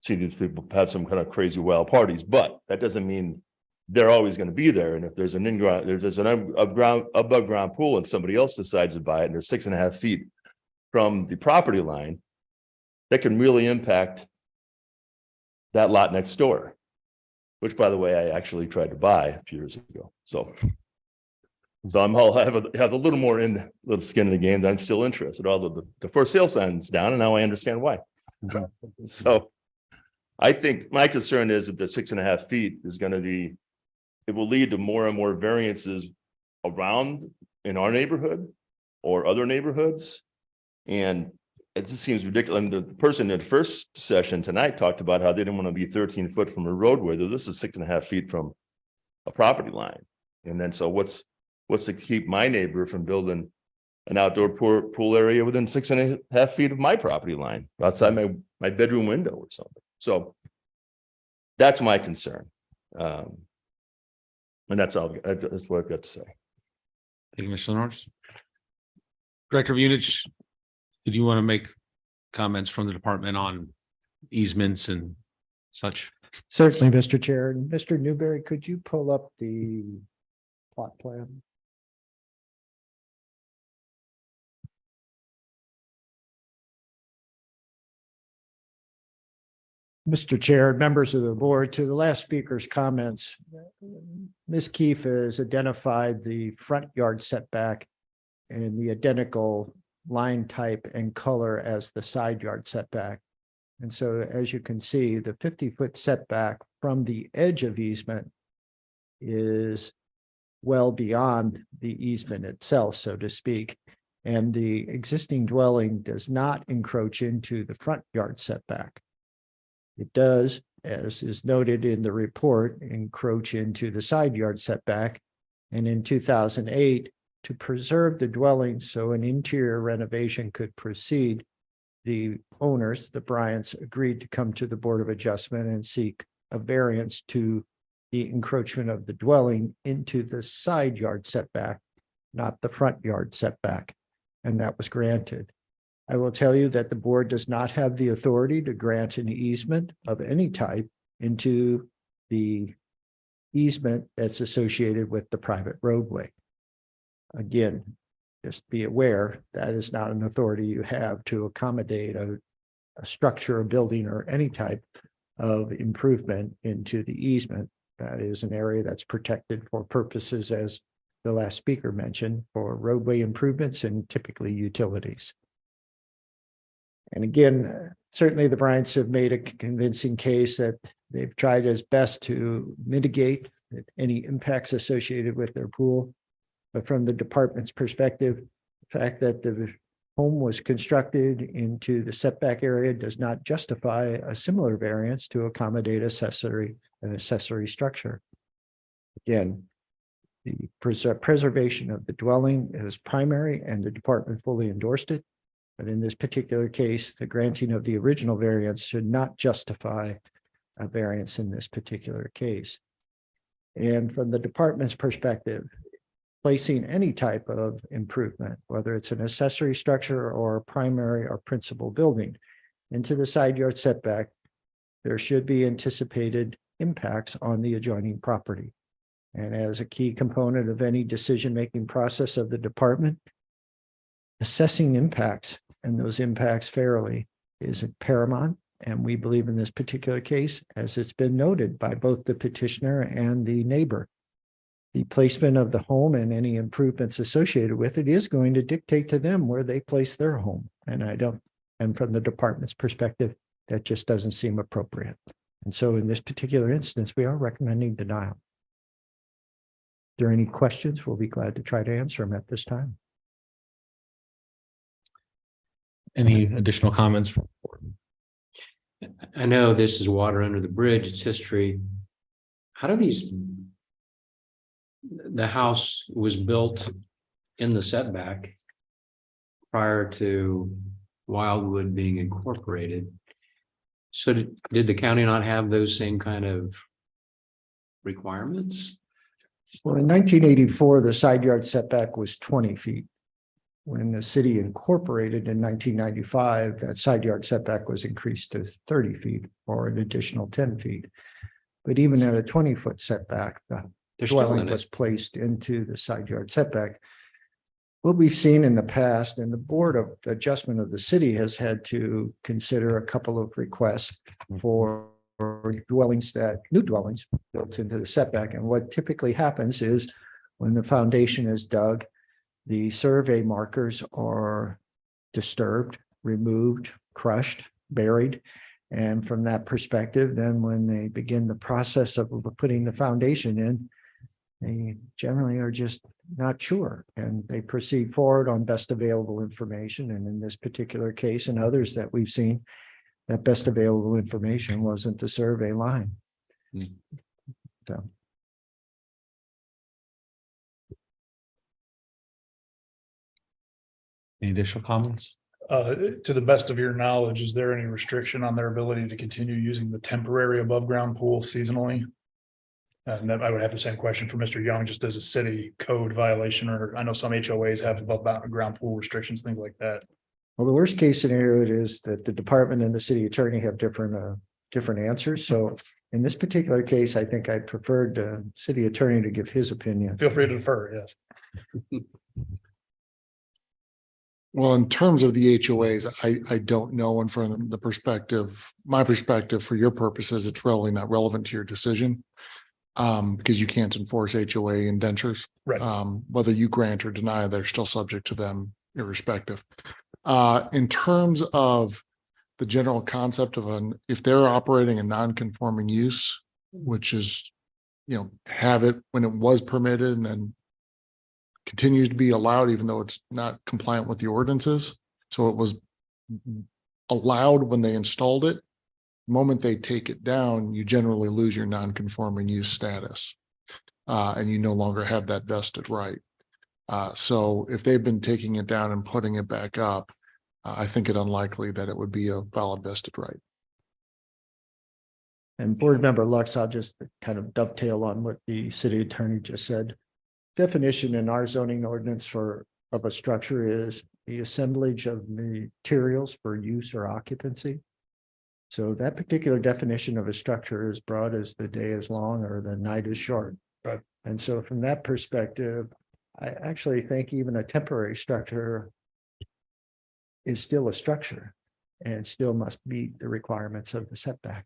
seen these people have some kind of crazy wild parties, but that doesn't mean they're always going to be there. And if there's an above ground pool and somebody else decides to buy it and they're 6.5 feet from the property line, that can really impact that lot next door, which, by the way, I actually tried to buy a few years ago. So I have a little more little skin in the game that I'm still interested, although the for sale sign's down, and now I understand why. So I think my concern is that the 6.5 feet is going to be, it will lead to more and more variances around in our neighborhood or other neighborhoods. And it just seems ridiculous. I mean, the person in the first session tonight talked about how they didn't want to be 13 foot from a roadway. This is 6.5 feet from a property line. And then, so what's to keep my neighbor from building an outdoor pool area within 6.5 feet of my property line, outside my bedroom window or something? So that's my concern. And that's all, that's what I've got to say. Thank you, Mr. Norris. Director Unich, did you want to make comments from the department on easements and such? Certainly, Mr. Chair. And Mr. Newberry, could you pull up the plot plan? Mr. Chair, members of the board, to the last speaker's comments, Ms. Keefe has identified the front yard setback and the identical line type and color as the side yard setback. And so, as you can see, the 50-foot setback from the edge of easement is well beyond the easement itself, so to speak. And the existing dwelling does not encroach into the front yard setback. It does, as is noted in the report, encroach into the side yard setback. And in 2008, to preserve the dwelling so an interior renovation could proceed, the owners, the Bryants, agreed to come to the Board of Adjustment and seek a variance to the encroachment of the dwelling into the side yard setback, not the front yard setback. And that was granted. I will tell you that the board does not have the authority to grant an easement of any type into the easement that's associated with the private roadway. Again, just be aware that is not an authority you have to accommodate a structure, a building, or any type of improvement into the easement. That is an area that's protected for purposes, as the last speaker mentioned, for roadway improvements and typically utilities. And again, certainly the Bryants have made a convincing case that they've tried as best to mitigate any impacts associated with their pool. But from the department's perspective, the fact that the home was constructed into the setback area does not justify a similar variance to accommodate an accessory structure. Again, the preservation of the dwelling is primary, and the department fully endorsed it. But in this particular case, the granting of the original variance should not justify a variance in this particular case. And from the department's perspective, placing any type of improvement, whether it's an accessory structure or primary or principal building, into the side yard setback, there should be anticipated impacts on the adjoining property. And as a key component of any decision-making process of the department, assessing impacts and those impacts fairly is paramount. And we believe in this particular case, as it's been noted by both the petitioner and the neighbor, the placement of the home and any improvements associated with it is going to dictate to them where they place their home. And from the department's perspective, that just doesn't seem appropriate. And so in this particular instance, we are recommending denial. If there are any questions, we'll be glad to try to answer them at this time. Any additional comments from the board? I know this is water under the bridge, it's history. How do these the house was built in the setback prior to Wildwood being incorporated. So did the county not have those same kind of requirements? Well, in 1984, the side yard setback was 20 feet. When the city incorporated in 1995, that side yard setback was increased to 30 feet or an additional 10 feet. But even at a 20-foot setback, the They're still dwelling in was it. placed into the side yard setback. What we've seen in the past, and the Board of Adjustment of the city has had to consider a couple of requests for dwellings new dwellings built into the setback. And what typically happens is when the foundation is dug, the survey markers are disturbed, removed, crushed, buried. And from that perspective, then when they begin the process of putting the foundation in, they generally are just not sure, and they proceed forward on best available information. And in this particular case and others that we've seen, that best available information wasn't the survey line. So. Any additional comments? To the best of your knowledge, is there any restriction on their ability to continue using the temporary above ground pool seasonally? And then I would have the same question for Mr. Young, just as a city code violation, or I know some HOAs have above ground pool restrictions, things like that. Well, the worst case scenario is that the department and the city attorney have different answers. So in this particular case, I think I preferred the city attorney to give his opinion. Feel free to defer, yes. Well, in terms of the HOAs, I don't know, and from the perspective, my perspective, for your purposes, it's really not relevant to your decision. Because you can't enforce HOA indentures. Right. Whether you grant or deny, they're still subject to them irrespective. In terms of the general concept of if they're operating a non-conforming use, which is, have it when it was permitted and then continues to be allowed, even though it's not compliant with the ordinances. So it was allowed when they installed it. The moment they take it down, you generally lose your non-conforming use status. And you no longer have that vested right. So if they've been taking it down and putting it back up, I think it unlikely that it would be a valid vested right. And Board Member Lux, I'll just kind of dovetail on what the city attorney just said. Definition in our zoning ordinance of a structure is the assemblage of materials for use or occupancy. So that particular definition of a structure is broad as the day is long or the night is short. Right. And so from that perspective, I actually think even a temporary structure is still a structure and still must meet the requirements of the setback.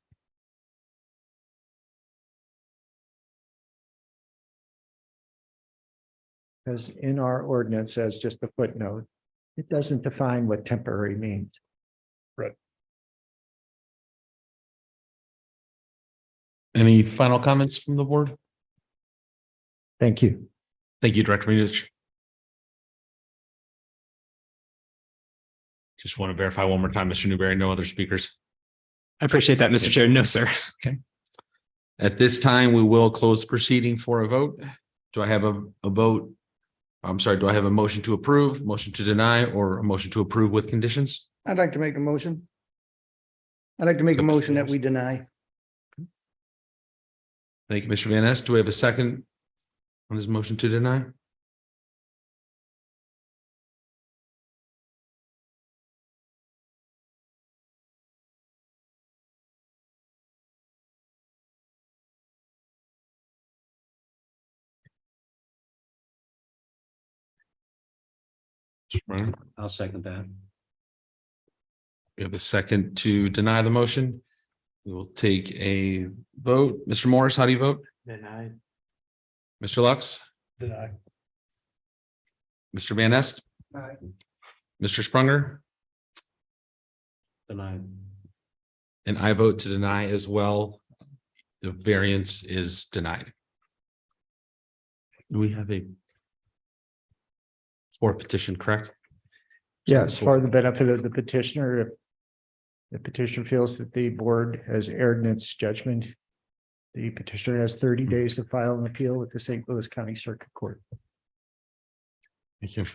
Because in our ordinance, as just a footnote, it doesn't define what temporary means. Right. Any final comments from the board? Thank you. Thank you, Director Munoz. Just want to verify one more time, Mr. Newberry, no other speakers. I appreciate that, Mr. Chair. No, sir. Okay. At this time, we will close the proceeding for a vote. Do I have a vote? I'm sorry, do I have a motion to approve, motion to deny, or a motion to approve with conditions? I'd like to make a motion. I'd like to make a motion that we deny. Thank you, Mr. Van Ness. Do we have a second on his motion to deny? I'll second that. We have a second to deny the motion. We will take a vote. Mr. Morris, how do you vote? Denied. Mr. Lux? Deny. Mr. Van Ness? Aye. Mr. Sprunger? Denied. And I vote to deny as well. The variance is denied. We have a fourth petition, correct? Yes, for the benefit of the petitioner, if the petitioner feels that the board has erred in its judgment, The petitioner has 30 days to file an appeal with the St. Louis County Circuit Court. Thank you.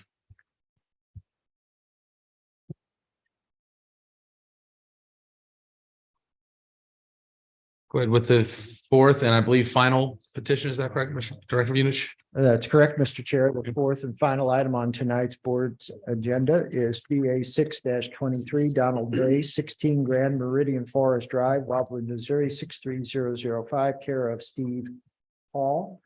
Go ahead with the fourth and I believe final petition. Is that correct, Director Munis? That's correct, Mr. Chair. The fourth and final item on tonight's board's agenda is BA 6-23 Donald Day, 16 Grand Meridian Forest Drive, Wildwood, Missouri, 63005, care of Steve Hall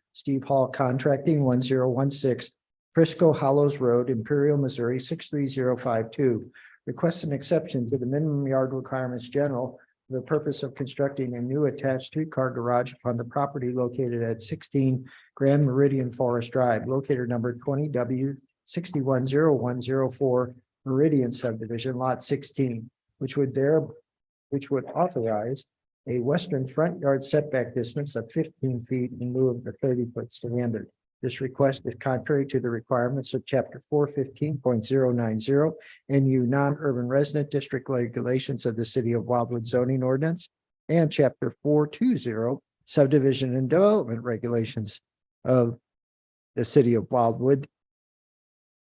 Contracting, 1016 Frisco Hollows Road, Imperial, Missouri, 63052. Requests an exception to the minimum yard requirements general for the purpose of constructing a new attached streetcar garage upon the property located at 16 Grand Meridian Forest Drive, locator number 20W 610104, Meridian subdivision, lot 16, which would authorize a western front yard setback distance of 15 feet in lieu of the 30-foot standard. This request is contrary to the requirements of chapter 415.090 NU non-urban resident district regulations of the city of Wildwood zoning ordinance and chapter 420 subdivision and development regulations of the city of Wildwood.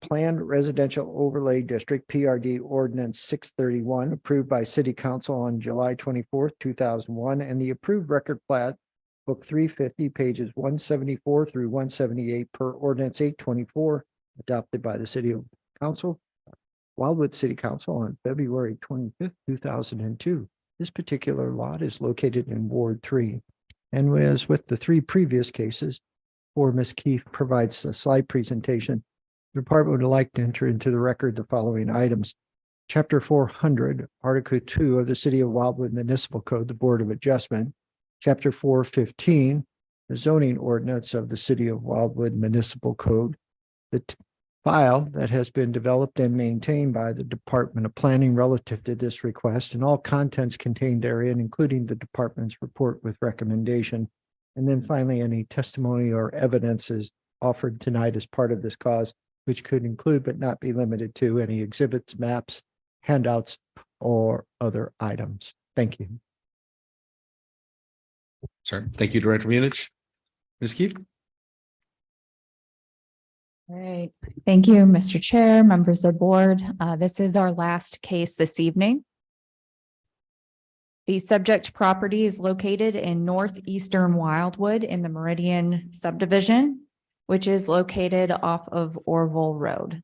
Planned Residential Overlay District PRD Ordinance 631 approved by City Council on July 24th, 2001, and the approved record plat Book 350, pages 174 through 178 per Ordinance 824, adopted by the City of Council, Wildwood City Council on February 25th, 2002. This particular lot is located in Ward 3. And as with the three previous cases, before Ms. Keefe provides a slide presentation, the department would like to enter into the record the following items. Chapter 400, Article 2 of the City of Wildwood Municipal Code, the Board of Adjustment. Chapter 415, the zoning ordinance of the City of Wildwood Municipal Code. The file that has been developed and maintained by the Department of Planning relative to this request and all contents contained therein, including the department's report with recommendation. And then finally, any testimony or evidence is offered tonight as part of this cause, which could include but not be limited to any exhibits, maps, handouts, or other items. Thank you. Sir, thank you, Director Munis. Ms. Keefe? All right. Thank you, Mr. Chair, members of the board. This is our last case this evening. The subject property is located in northeastern Wildwood in the Meridian subdivision, which is located off of Orville Road.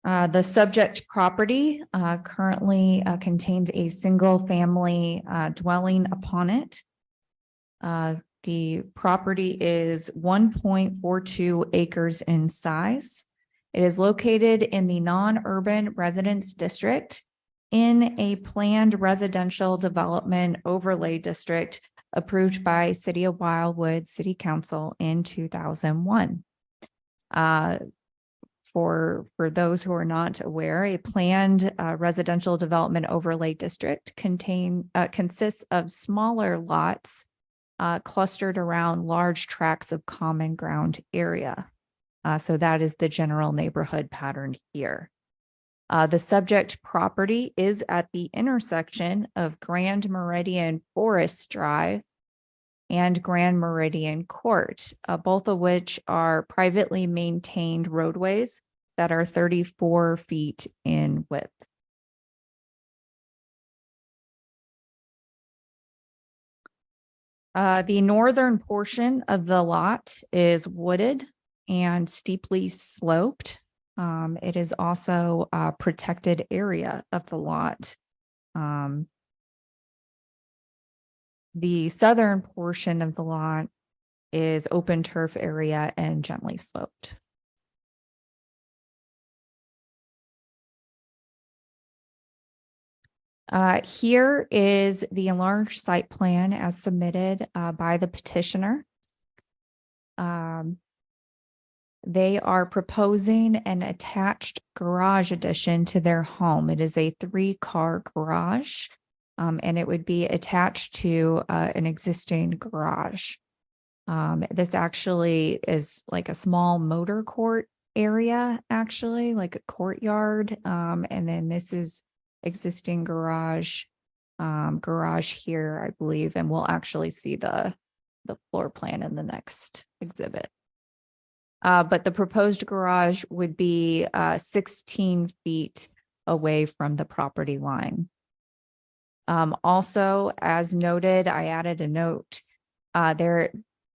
The subject property currently contains a single-family dwelling upon it. The property is 1.42 acres in size. It is located in the non-urban residence district in a planned residential development overlay district approved by City of Wildwood City Council in 2001. For those who are not aware, a planned residential development overlay district consists of smaller lots clustered around large tracts of common ground area. So that is the general neighborhood pattern here. The subject property is at the intersection of Grand Meridian Forest Drive and Grand Meridian Court, both of which are privately maintained roadways that are 34 feet in width. The northern portion of the lot is wooded and steeply sloped. It is also a protected area of the lot. The southern portion of the lot is open turf area and gently sloped. Here is the enlarged site plan as submitted by the petitioner. They are proposing an attached garage addition to their home. It is a 3-car garage, and it would be attached to an existing garage. This actually is like a small motor court area, actually, like a courtyard. And then this is existing garage here, I believe, and we'll actually see the floor plan in the next exhibit. But the proposed garage would be 16 feet away from the property line. Also, as noted, I added a note. There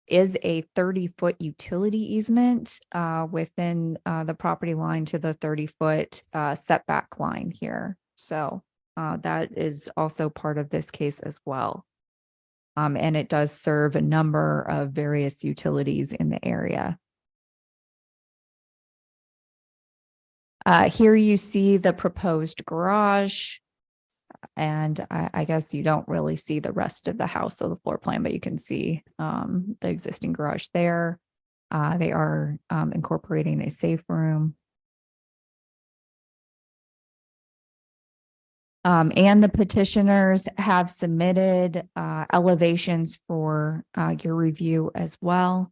is a 30-foot utility easement within the property line to the 30-foot setback line here. So that is also part of this case as well. And it does serve a number of various utilities in the area. Here you see the proposed garage. And I guess you don't really see the rest of the house of the floor plan, but you can see the existing garage there. They are incorporating a safe room. And the petitioners have submitted elevations for your review as well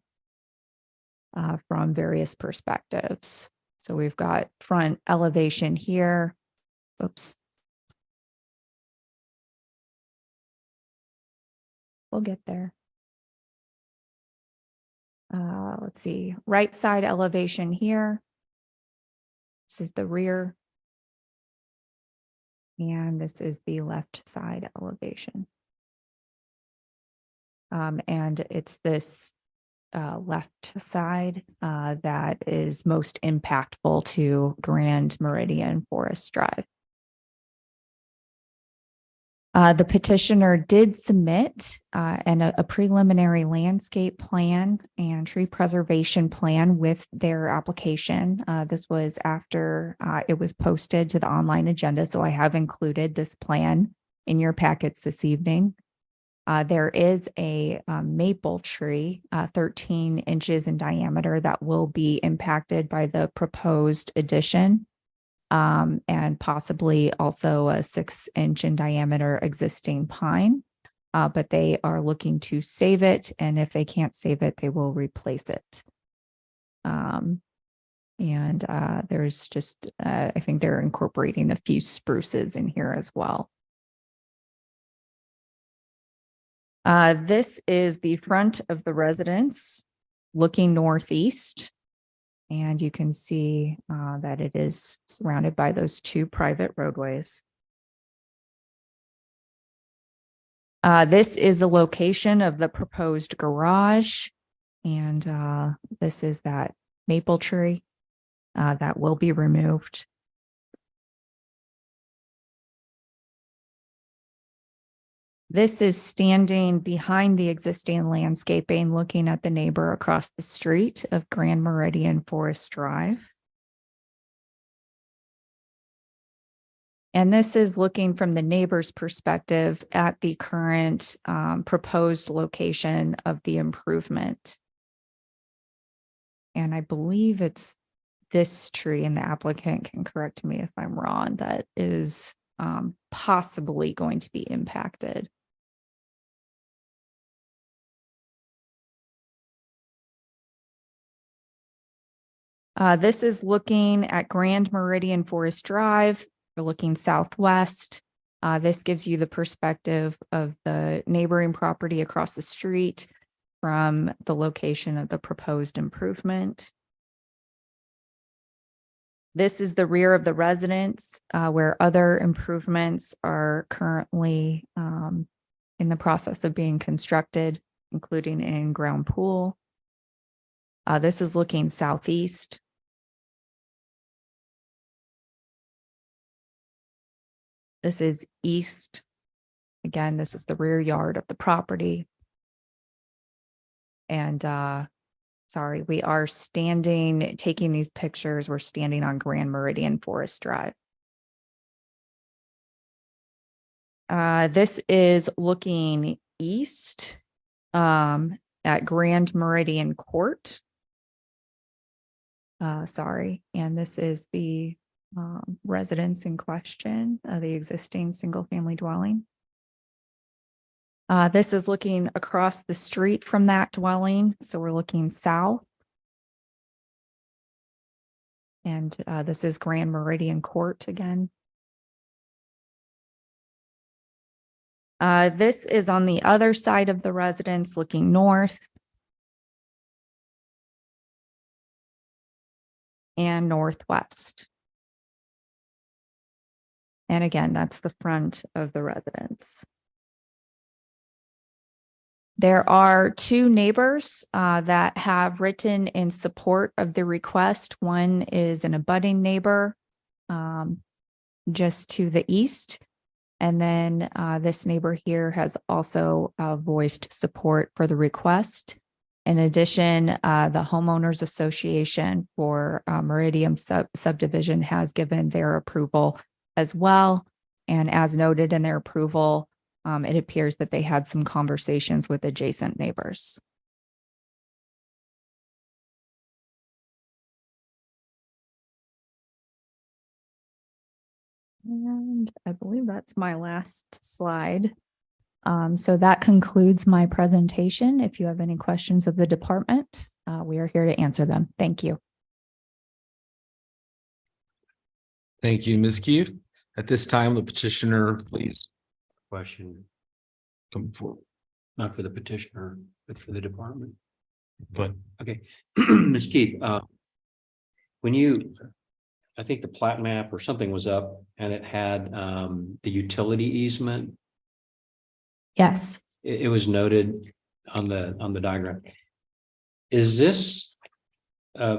from various perspectives. So we've got front elevation here. Oops. We'll get there. Let's see, right side elevation here. This is the rear. And this is the left side elevation. And it's this left side that is most impactful to Grand Meridian Forest Drive. The petitioner did submit a preliminary landscape plan and tree preservation plan with their application. This was after it was posted to the online agenda, so I have included this plan in your packets this evening. There is a maple tree, 13 inches in diameter, that will be impacted by the proposed addition. And possibly also a 6-inch in diameter existing pine, but they are looking to save it. And if they can't save it, they will replace it. There's just, I think they're incorporating a few spruces in here as well. This is the front of the residence looking northeast. And you can see that it is surrounded by those 2 private roadways. This is the location of the proposed garage. And this is that maple tree that will be removed. This is standing behind the existing landscaping, looking at the neighbor across the street of Grand Meridian Forest Drive. And this is looking from the neighbor's perspective at the current proposed location of the improvement. And I believe it's this tree, and the applicant can correct me if I'm wrong, that is possibly going to be impacted. This is looking at Grand Meridian Forest Drive. We're looking southwest. This gives you the perspective of the neighboring property across the street from the location of the proposed improvement. This is the rear of the residence where other improvements are currently in the process of being constructed, including an in-ground pool. This is looking southeast. This is east. Again, this is the rear yard of the property. And sorry, we are taking these pictures. We're standing on Grand Meridian Forest Drive. This is looking east at Grand Meridian Court. And this is the residence in question, the existing single-family dwelling. This is looking across the street from that dwelling, so we're looking south. And this is Grand Meridian Court again. This is on the other side of the residence looking north and northwest. And again, that's the front of the residence. There are two neighbors that have written in support of the request. One is an abutting neighbor just to the east. And then this neighbor here has also voiced support for the request. In addition, the homeowners association for Meridian subdivision has given their approval as well. And as noted in their approval, it appears that they had some conversations with adjacent neighbors. And I believe that's my last slide. So that concludes my presentation. If you have any questions of the department, we are here to answer them. Thank you. Thank you, Ms. Keefe. At this time, the petitioner, please Question, come forward. not for the petitioner, but for the department. But Okay, Ms. Keith, when you, I think the plat map or something was up and it had the utility easement. Yes. It was noted on the diagram. Is this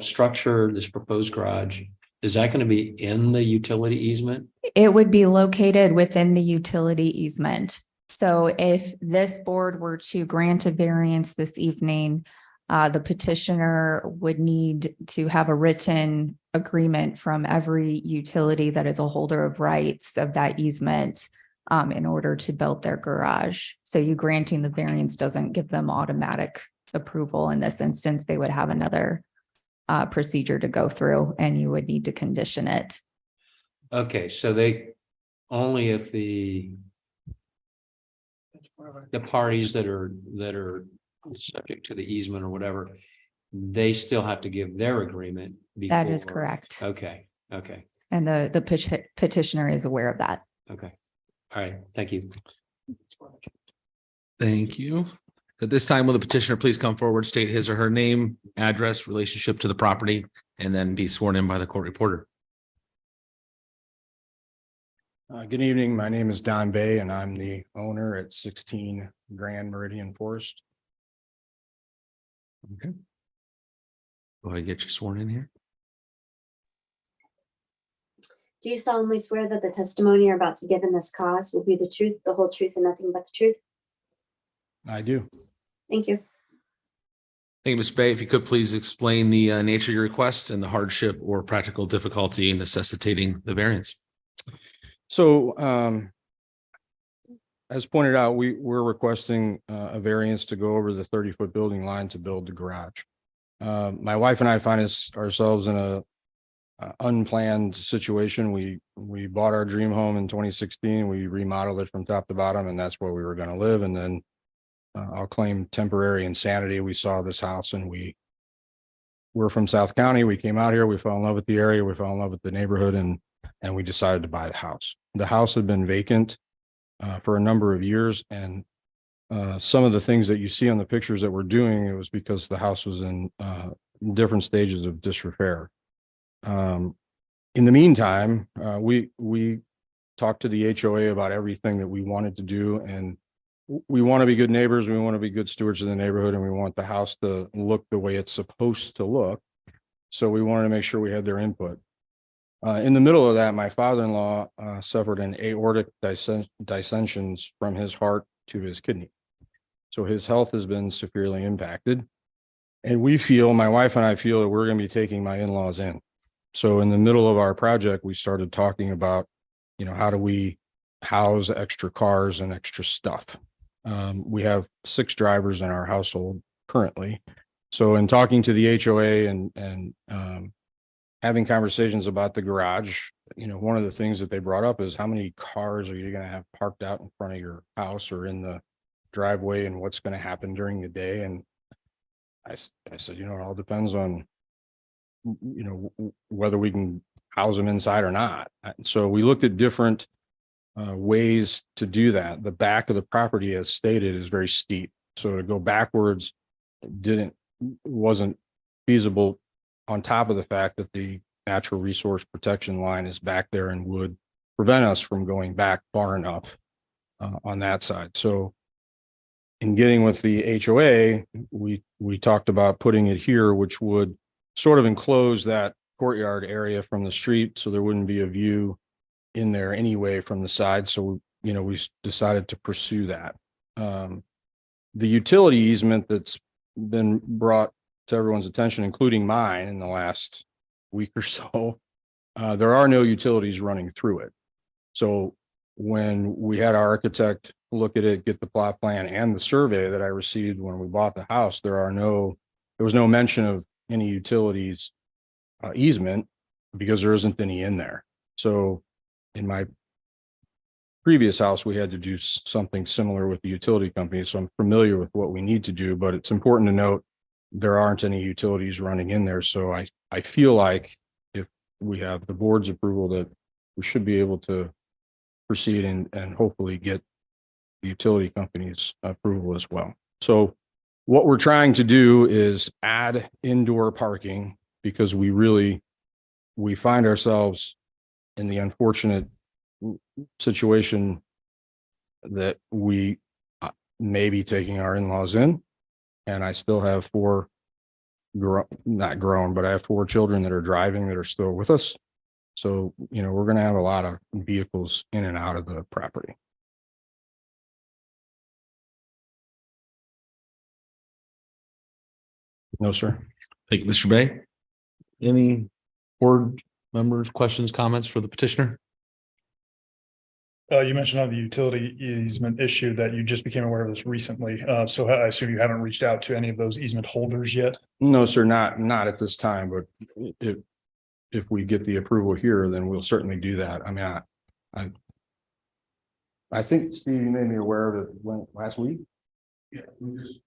structure, this proposed garage, is that going to be in the utility easement? It would be located within the utility easement. So if this board were to grant a variance this evening, the petitioner would need to have a written agreement from every utility that is a holder of rights of that easement in order to build their garage. So you granting the variance doesn't give them automatic approval. In this instance, they would have another procedure to go through and you would need to condition it. Okay, so they, only if the parties that are subject to the easement or whatever, they still have to give their agreement. That is before- correct. Okay, okay, And the petitioner is aware of that. okay. All right, thank you. thank you. At this time, will the petitioner please come forward, state his or her name, address, relationship to the property, and then be sworn in by the court reporter. Good evening. My name is Don Bay and I'm the owner at 16 Grand Meridian Forest. Okay. Go ahead and get you sworn in here. Do you solemnly swear that the testimony you're about to give in this cause will be the truth, the whole truth, and nothing but the truth? I do. Thank you. Thank you, Ms. Bay. If you could please explain the nature of your request and the hardship or practical difficulty necessitating the variance. So as pointed out, we're requesting a variance to go over the 30-foot building line to build the garage. My wife and I find ourselves in a unplanned situation. We bought our dream home in 2016. We remodeled it from top to bottom, and that's where we were going to live. And then I'll claim temporary insanity. We saw this house and we're from South County. We came out here, we fell in love with the area, we fell in love with the neighborhood, and we decided to buy the house. The house had been vacant for a number of years, and some of the things that you see on the pictures that we're doing, it was because the house was in different stages of disrepair. In the meantime, we talked to the HOA about everything that we wanted to do, and we want to be good neighbors. We want to be good stewards of the neighborhood, and we want the house to look the way it's supposed to look. So we wanted to make sure we had their input. In the middle of that, my father-in-law suffered an aortic dissensions from his heart to his kidney. So his health has been severely impacted. And we feel, my wife and I feel, that we're going to be taking my in-laws in. So in the middle of our project, we started talking about, how do we house extra cars and extra stuff? We have 6 drivers in our household currently. So in talking to the HOA and having conversations about the garage, one of the things that they brought up is how many cars are you going to have parked out in front of your house or in the driveway, and what's going to happen during the day? And I said, it all depends on, whether we can house them inside or not. So we looked at different ways to do that. The back of the property, as stated, is very steep. So to go backwards wasn't feasible, on top of the fact that the natural resource protection line is back there and would prevent us from going back far enough on that side. So in getting with the HOA, we talked about putting it here, which would sort of enclose that courtyard area from the street, so there wouldn't be a view in there anyway from the side. So, we decided to pursue that. The utility easement that's been brought to everyone's attention, including mine, in the last week or so, there are no utilities running through it. So when we had our architect look at it, get the plot plan and the survey that I received when we bought the house, there was no mention of any utilities easement, because there isn't any in there. So in my previous house, we had to do something similar with the utility company. So I'm familiar with what we need to do, but it's important to note there aren't any utilities running in there. So I feel like if we have the board's approval, that we should be able to proceed and hopefully get the utility company's approval as well. So what we're trying to do is add indoor parking, because we find ourselves in the unfortunate situation that we may be taking our in-laws in. And I still have not grown, but I have 4 children that are driving that are still with us. So, we're going to have a lot of vehicles in and out of the property. No, sir. Thank you, Mr. Bay. Any board members, questions, comments for the petitioner? You mentioned on the utility easement issue that you just became aware of this recently. So I assume you haven't reached out to any of those easement holders yet? No, sir, not at this time, but if we get the approval here, then we'll certainly do that. I mean, I think, Steve, you made me aware of it last week. Yeah, we just,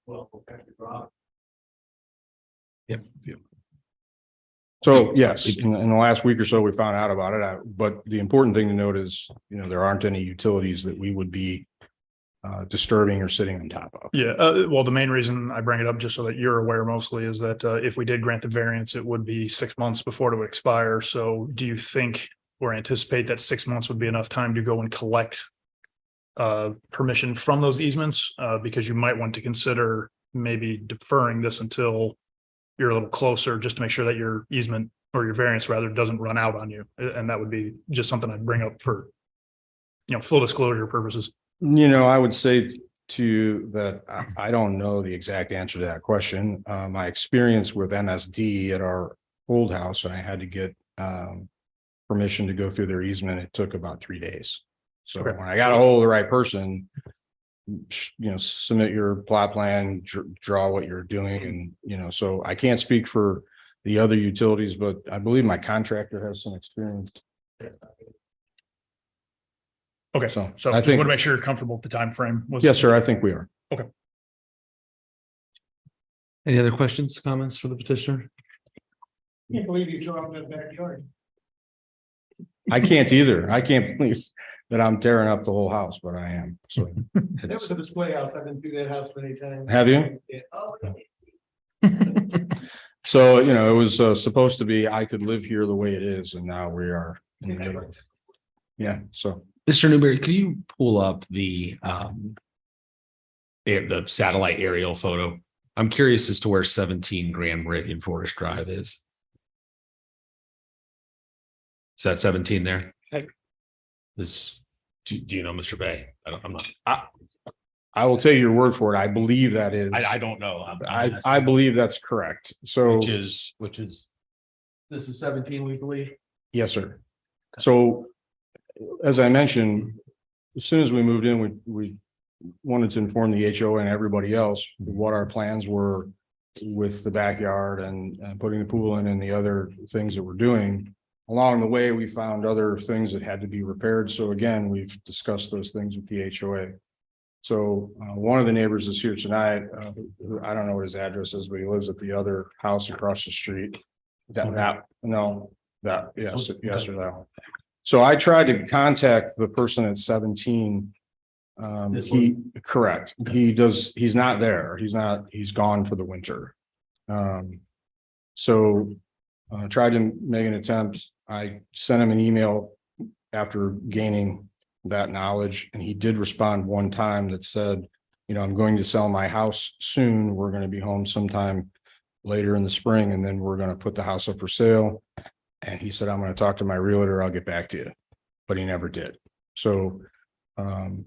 Yep. So yes, in the last week or so, we found out about it. But the important thing to note is, there aren't any utilities that we would be disturbing or sitting on top of. Yeah, well, the main reason I bring it up, just so that you're aware mostly, is that if we did grant the variance, it would be 6 months before it would expire. So do you think or anticipate that 6 months would be enough time to go and collect permission from those easements? Because you might want to consider maybe deferring this until you're a little closer, just to make sure that your easement, or your variance rather, doesn't run out on you. And that would be just something I'd bring up for, full disclosure purposes. I would say to that, I don't know the exact answer to that question. My experience with MSD at our old house, and I had to get permission to go through their easement, it took about 3 days. So Okay. when I got a hold of the right person, submit your plot plan, draw what you're doing. And, so I can't speak for the other utilities, but I believe my contractor has some experience. Okay, So so I I think, want to make sure you're comfortable with the time frame. yes, sir, I think we are. Any other questions, comments for the petitioner? Can't believe you drove in that backyard. I can't either. I can't believe that I'm tearing up the whole house, but I am. So That was a display house. I've been through that house many times. have you? Yeah. So, it was supposed to be, I could live here the way it is, and now we are in the middle. Yeah, so. Mr. Newberry, could you pull up the satellite aerial photo? I'm curious as to where 17 Grand Meridian Forest Drive is. Is that 17 there? Do you know, Mr. Bay? I'm not. I will take your word for it. I believe that is. I don't know. I believe that's correct. So. Which is. This is 17, we believe. Yes, sir. So, as I mentioned, as soon as we moved in, we wanted to inform the HOA and everybody else what our plans were with the backyard and putting the pool in and the other things that we're doing. Along the way, we found other things that had to be repaired. So again, we've discussed those things with the HOA. So one of the neighbors is here tonight. Who I don't know what his address is, but he lives at the other house across the street. Yes, or that one. So I tried to contact the person at 17. This Correct. He's not there. He's gone for the winter. So tried to make an attempt. I sent him an email after gaining that knowledge, and he did respond one time that said, I'm going to sell my house soon. We're going to be home sometime later in the spring, and then we're going to put the house up for sale. And he said, I'm going to talk to my realtor. I'll get back to you. But he never did. So, the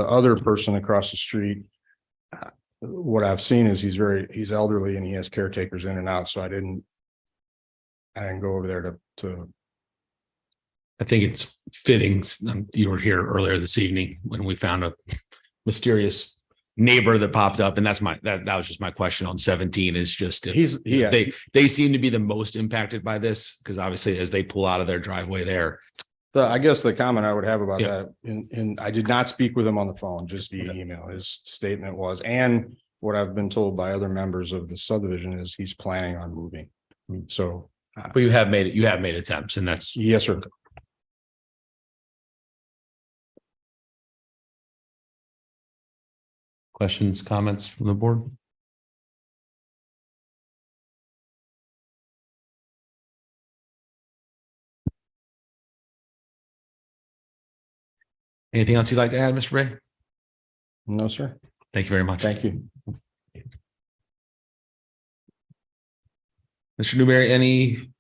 other person across the street, what I've seen is he's elderly and he has caretakers in and out. So I didn't go over there to. I think it's fitting. You were here earlier this evening when we found a mysterious neighbor that popped up, and that was just my question on 17 is just they seem to be the most impacted by this because obviously as they pull out of their driveway there. I guess the comment I would have about that, and I did not speak with him on the phone, just via email. His statement was, and what I've been told by other members of the subdivision is he's planning on moving. So, but you have made attempts, and that's yes, sir. Questions, comments from the board? Anything else you'd like to add, Mr. Ray? No, sir. Thank you very much. Thank you. Mr. Newberry, any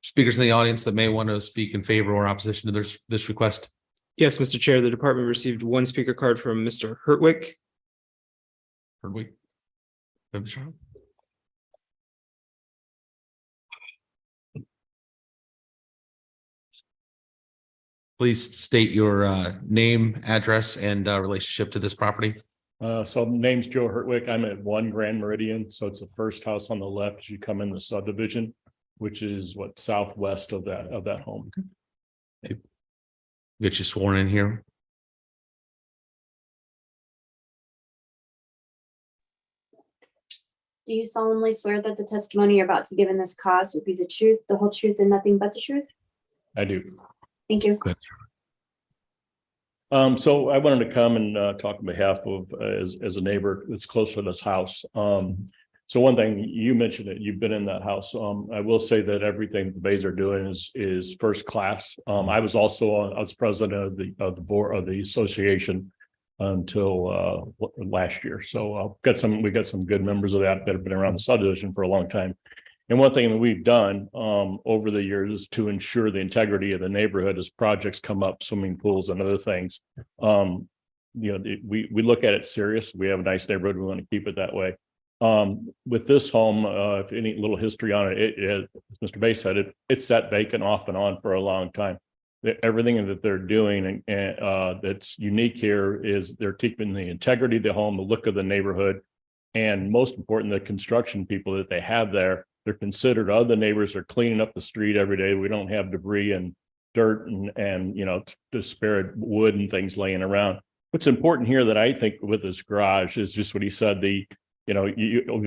speakers in the audience that may want to speak in favor or opposition to this request? Yes, Mr. Chair, the department received one speaker card from Mr. Hertwick. Hertwick. Please state your name, address, and relationship to this property. So name's Joe Hertwick. I'm at 1 Grand Meridian. So it's the first house on the left as you come in the subdivision, which is southwest of that home. Okay. Get you sworn in here. Do you solemnly swear that the testimony you're about to give in this cause will be the truth, the whole truth, and nothing but the truth? I do. Thank you. Good. So I wanted to come and talk on behalf of as a neighbor that's close to this house. So one thing you mentioned that you've been in that house. I will say that everything the Bays are doing is first class. I was president of the board of the association until last year. So we got some good members of that have been around the subdivision for a long time. And one thing that we've done over the years is to ensure the integrity of the neighborhood as projects come up, swimming pools and other things. We look at it serious. We have a nice neighborhood. We want to keep it that way. With this home, if any little history on it, as Mr. Bay said, it's sat vacant off and on for a long time. Everything that they're doing and that's unique here is they're keeping the integrity of the home, the look of the neighborhood, and most important, the construction people that they have there. They're considered, other neighbors are cleaning up the street every day. We don't have debris and dirt and disparate wood and things laying around. What's important here that I think with this garage is just what he said, we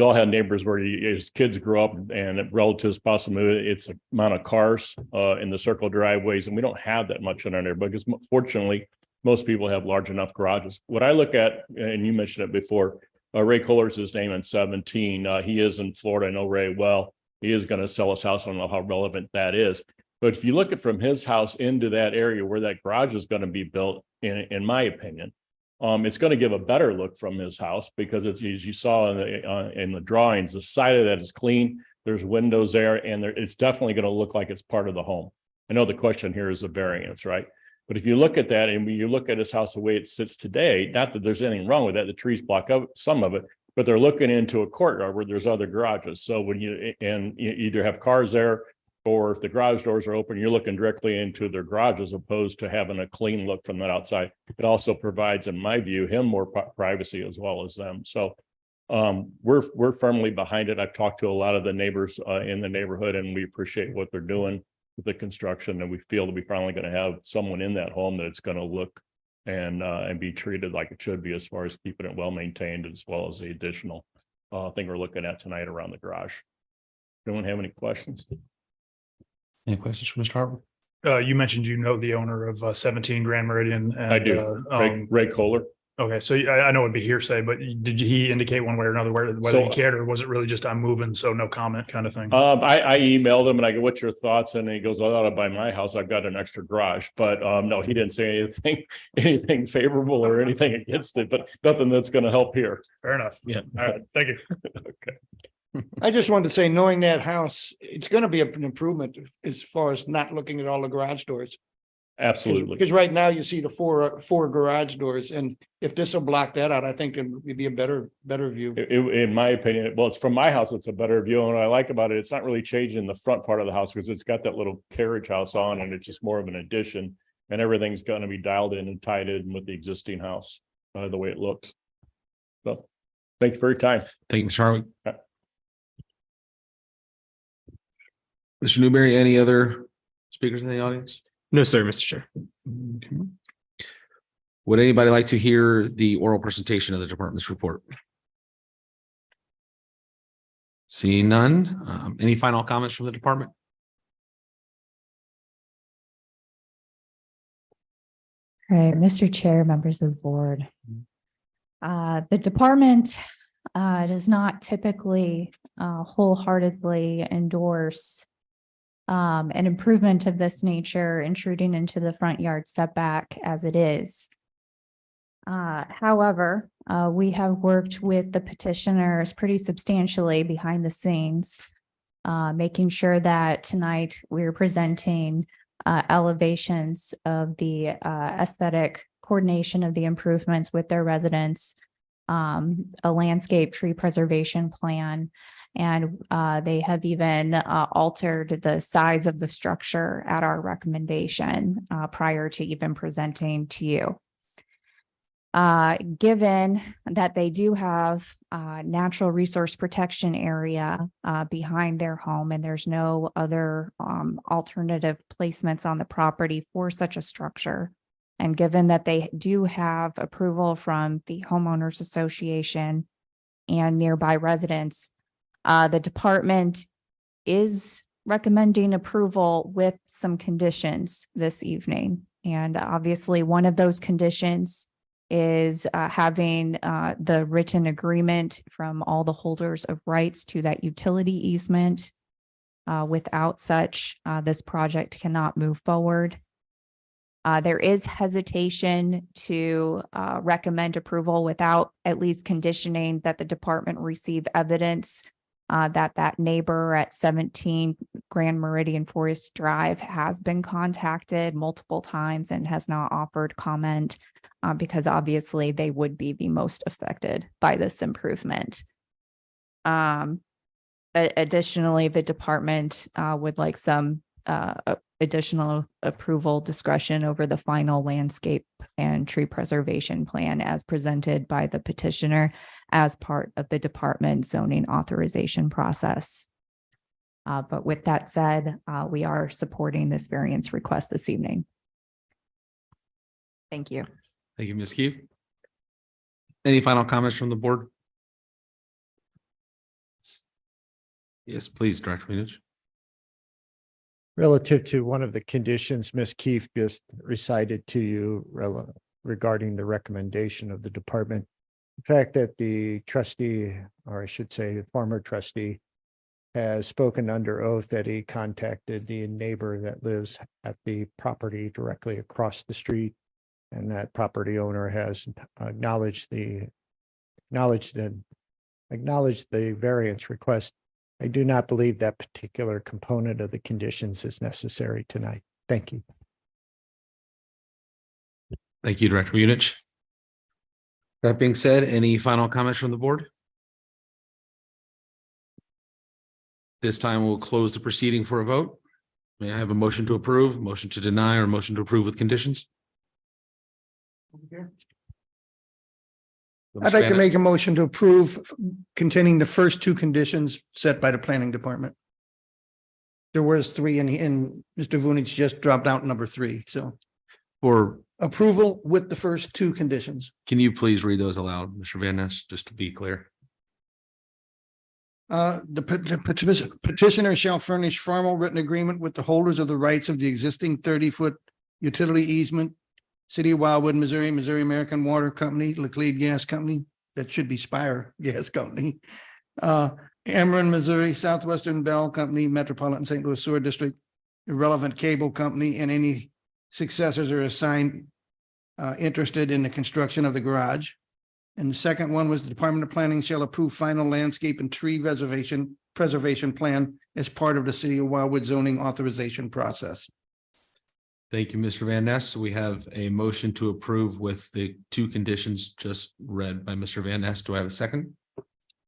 all have neighbors where as kids grow up and relatives possibly it's the amount of cars in the circle driveways, and we don't have that much in our neighborhood because fortunately most people have large enough garages. What I look at, and you mentioned it before, Ray Kohler's his name in 17. He is in Florida. I know Ray well. He is going to sell his house. I don't know how relevant that is. But if you look at from his house into that area where that garage is going to be built, in my opinion, it's going to give a better look from his house because it's, as you saw in the drawings, the side of that is clean. There's windows there, and it's definitely going to look like it's part of the home. I know the question here is a variance, right? But if you look at that and when you look at his house the way it sits today, not that there's anything wrong with that, the trees block up some of it, but they're looking into a courtyard where there's other garages. So when you either have cars there, or if the garage doors are open, you're looking directly into their garage as opposed to having a clean look from that outside. It also provides, in my view, him more privacy as well as them. So we're firmly behind it. I've talked to a lot of the neighbors in the neighborhood, and we appreciate what they're doing with the construction, and we feel that we're finally going to have someone in that home that it's going to look and be treated like it should be as far as keeping it well maintained, as well as the additional thing we're looking at tonight around the garage. Anyone have any questions? Any questions for Mr. Harper? You mentioned you know the owner of 17 Grand Meridian. And, I do. Ray Kohler. Okay, so I know it'd be hearsay, but did he indicate one way or another whether he So- cared, or was it really just I'm moving, so no comment kind of thing? I emailed him and I go, what's your thoughts? And he goes, well, I ought to buy my house. I've got an extra garage, but no, he didn't say anything favorable or anything against it, but nothing that's going to help here. Fair enough. Yeah. All right, thank you. I just wanted to say, knowing that house, it's gonna be an improvement as far as not looking at all the garage doors. Absolutely. Because right now you see the four garage doors, and if this will block that out, I think it would be a better view. In my opinion, well, it's from my house, it's a better view. And what I like about it, it's not really changing the front part of the house because it's got that little carriage house on and it's just more of an addition. And everything's going to be dialed in and tied in with the existing house, the way it looks. So thank you for your time. Thank you, Mr. Harwick. Mr. Newberry, any other speakers in the audience? No, sir, Mr. Chair. Would anybody like to hear the oral presentation of the department's report? Seeing none, any final comments from the department? All right, Mr. Chair, members of the board. The department does not typically wholeheartedly endorse an improvement of this nature intruding into the front yard setback as it is. However, we have worked with the petitioners pretty substantially behind the scenes, making sure that tonight we're presenting elevations of the aesthetic coordination of the improvements with their residents, a landscape tree preservation plan, and they have even altered the size of the structure at our recommendation prior to even presenting to you. Given that they do have natural resource protection area behind their home, and there's no other alternative placements on the property for such a structure, and given that they do have approval from the homeowners association and nearby residents, the department is recommending approval with some conditions this evening. And obviously, one of those conditions is having the written agreement from all the holders of rights to that utility easement. Without such, this project cannot move forward. There is hesitation to recommend approval without at least conditioning that the department receive evidence that neighbor at 17 Grand Meridian Forest Drive has been contacted multiple times and has not offered comment, because obviously they would be the most affected by this improvement. Additionally, the department would like some additional approval discretion over the final landscape and tree preservation plan as presented by the petitioner as part of the department zoning authorization process. But with that said, we are supporting this variance request this evening. Thank you. Thank you, Ms. Keefe. Any final comments from the board? Yes, please, Director Munoz. Relative to one of the conditions Ms. Keefe just recited to you regarding the recommendation of the department, the fact that the trustee, or I should say the former trustee, has spoken under oath that he contacted the neighbor that lives at the property directly across the street, and that property owner has acknowledged the variance request. I do not believe that particular component of the conditions is necessary tonight. Thank you. Thank you, Director Munich. That being said, any final comments from the board? This time we'll close the proceeding for a vote. May I have a motion to approve, motion to deny, or motion to approve with conditions? I'd like to make a motion to approve containing the first two conditions set by the planning department. There was three and Mr. Vunich just dropped out number 3. So For approval with the first two conditions. Can you please read those aloud, Mr. Van Ness, just to be clear? The petitioner shall furnish formal written agreement with the holders of the rights of the existing 30-foot utility easement. City of Wildwood, Missouri, Missouri American Water Company, Laclede Gas Company, that should be Spire Gas Company. Ameren, Missouri, Southwestern Bell Company, Metropolitan St. Louis Sewer District, Irrelevant Cable Company, and any successors are assigned interested in the construction of the garage. And the second one was the Department of Planning shall approve final landscape and tree preservation plan as part of the City of Wildwood zoning authorization process. Thank you, Mr. Van Ness. We have a motion to approve with the two conditions just read by Mr. Van Ness. Do I have a second?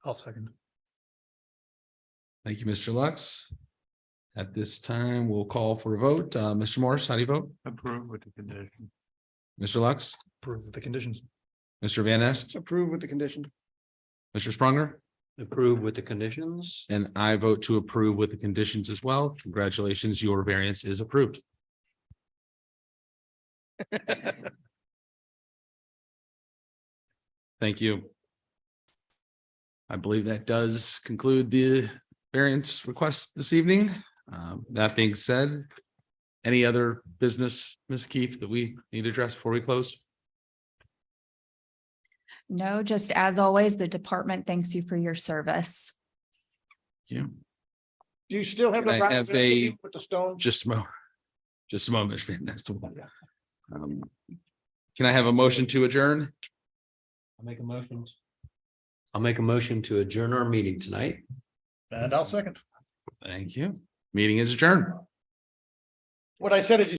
I'll second. Thank you, Mr. Lux. At this time, we'll call for a vote. Mr. Morris, how do you vote? Approve with the condition. Mr. Lux, Approve of the conditions. Mr. Van Ness, Approve with the condition. Mr. Sprunger, Approve with the conditions. and I vote to approve with the conditions as well. Congratulations, your variance is approved. Thank you. I believe that does conclude the variance request this evening. That being said, any other business, Ms. Keefe, that we need to address before we close? No, just as always, the department thanks you for your service. Thank you. Do you still have Can I have a- with the stone? Just a moment. Just a moment, Mr. Van Ness. Can I have a motion to adjourn? I'll make a motion. I'll make a motion to adjourn our meeting tonight. And I'll second. Thank you. Meeting is adjourned. What I said is you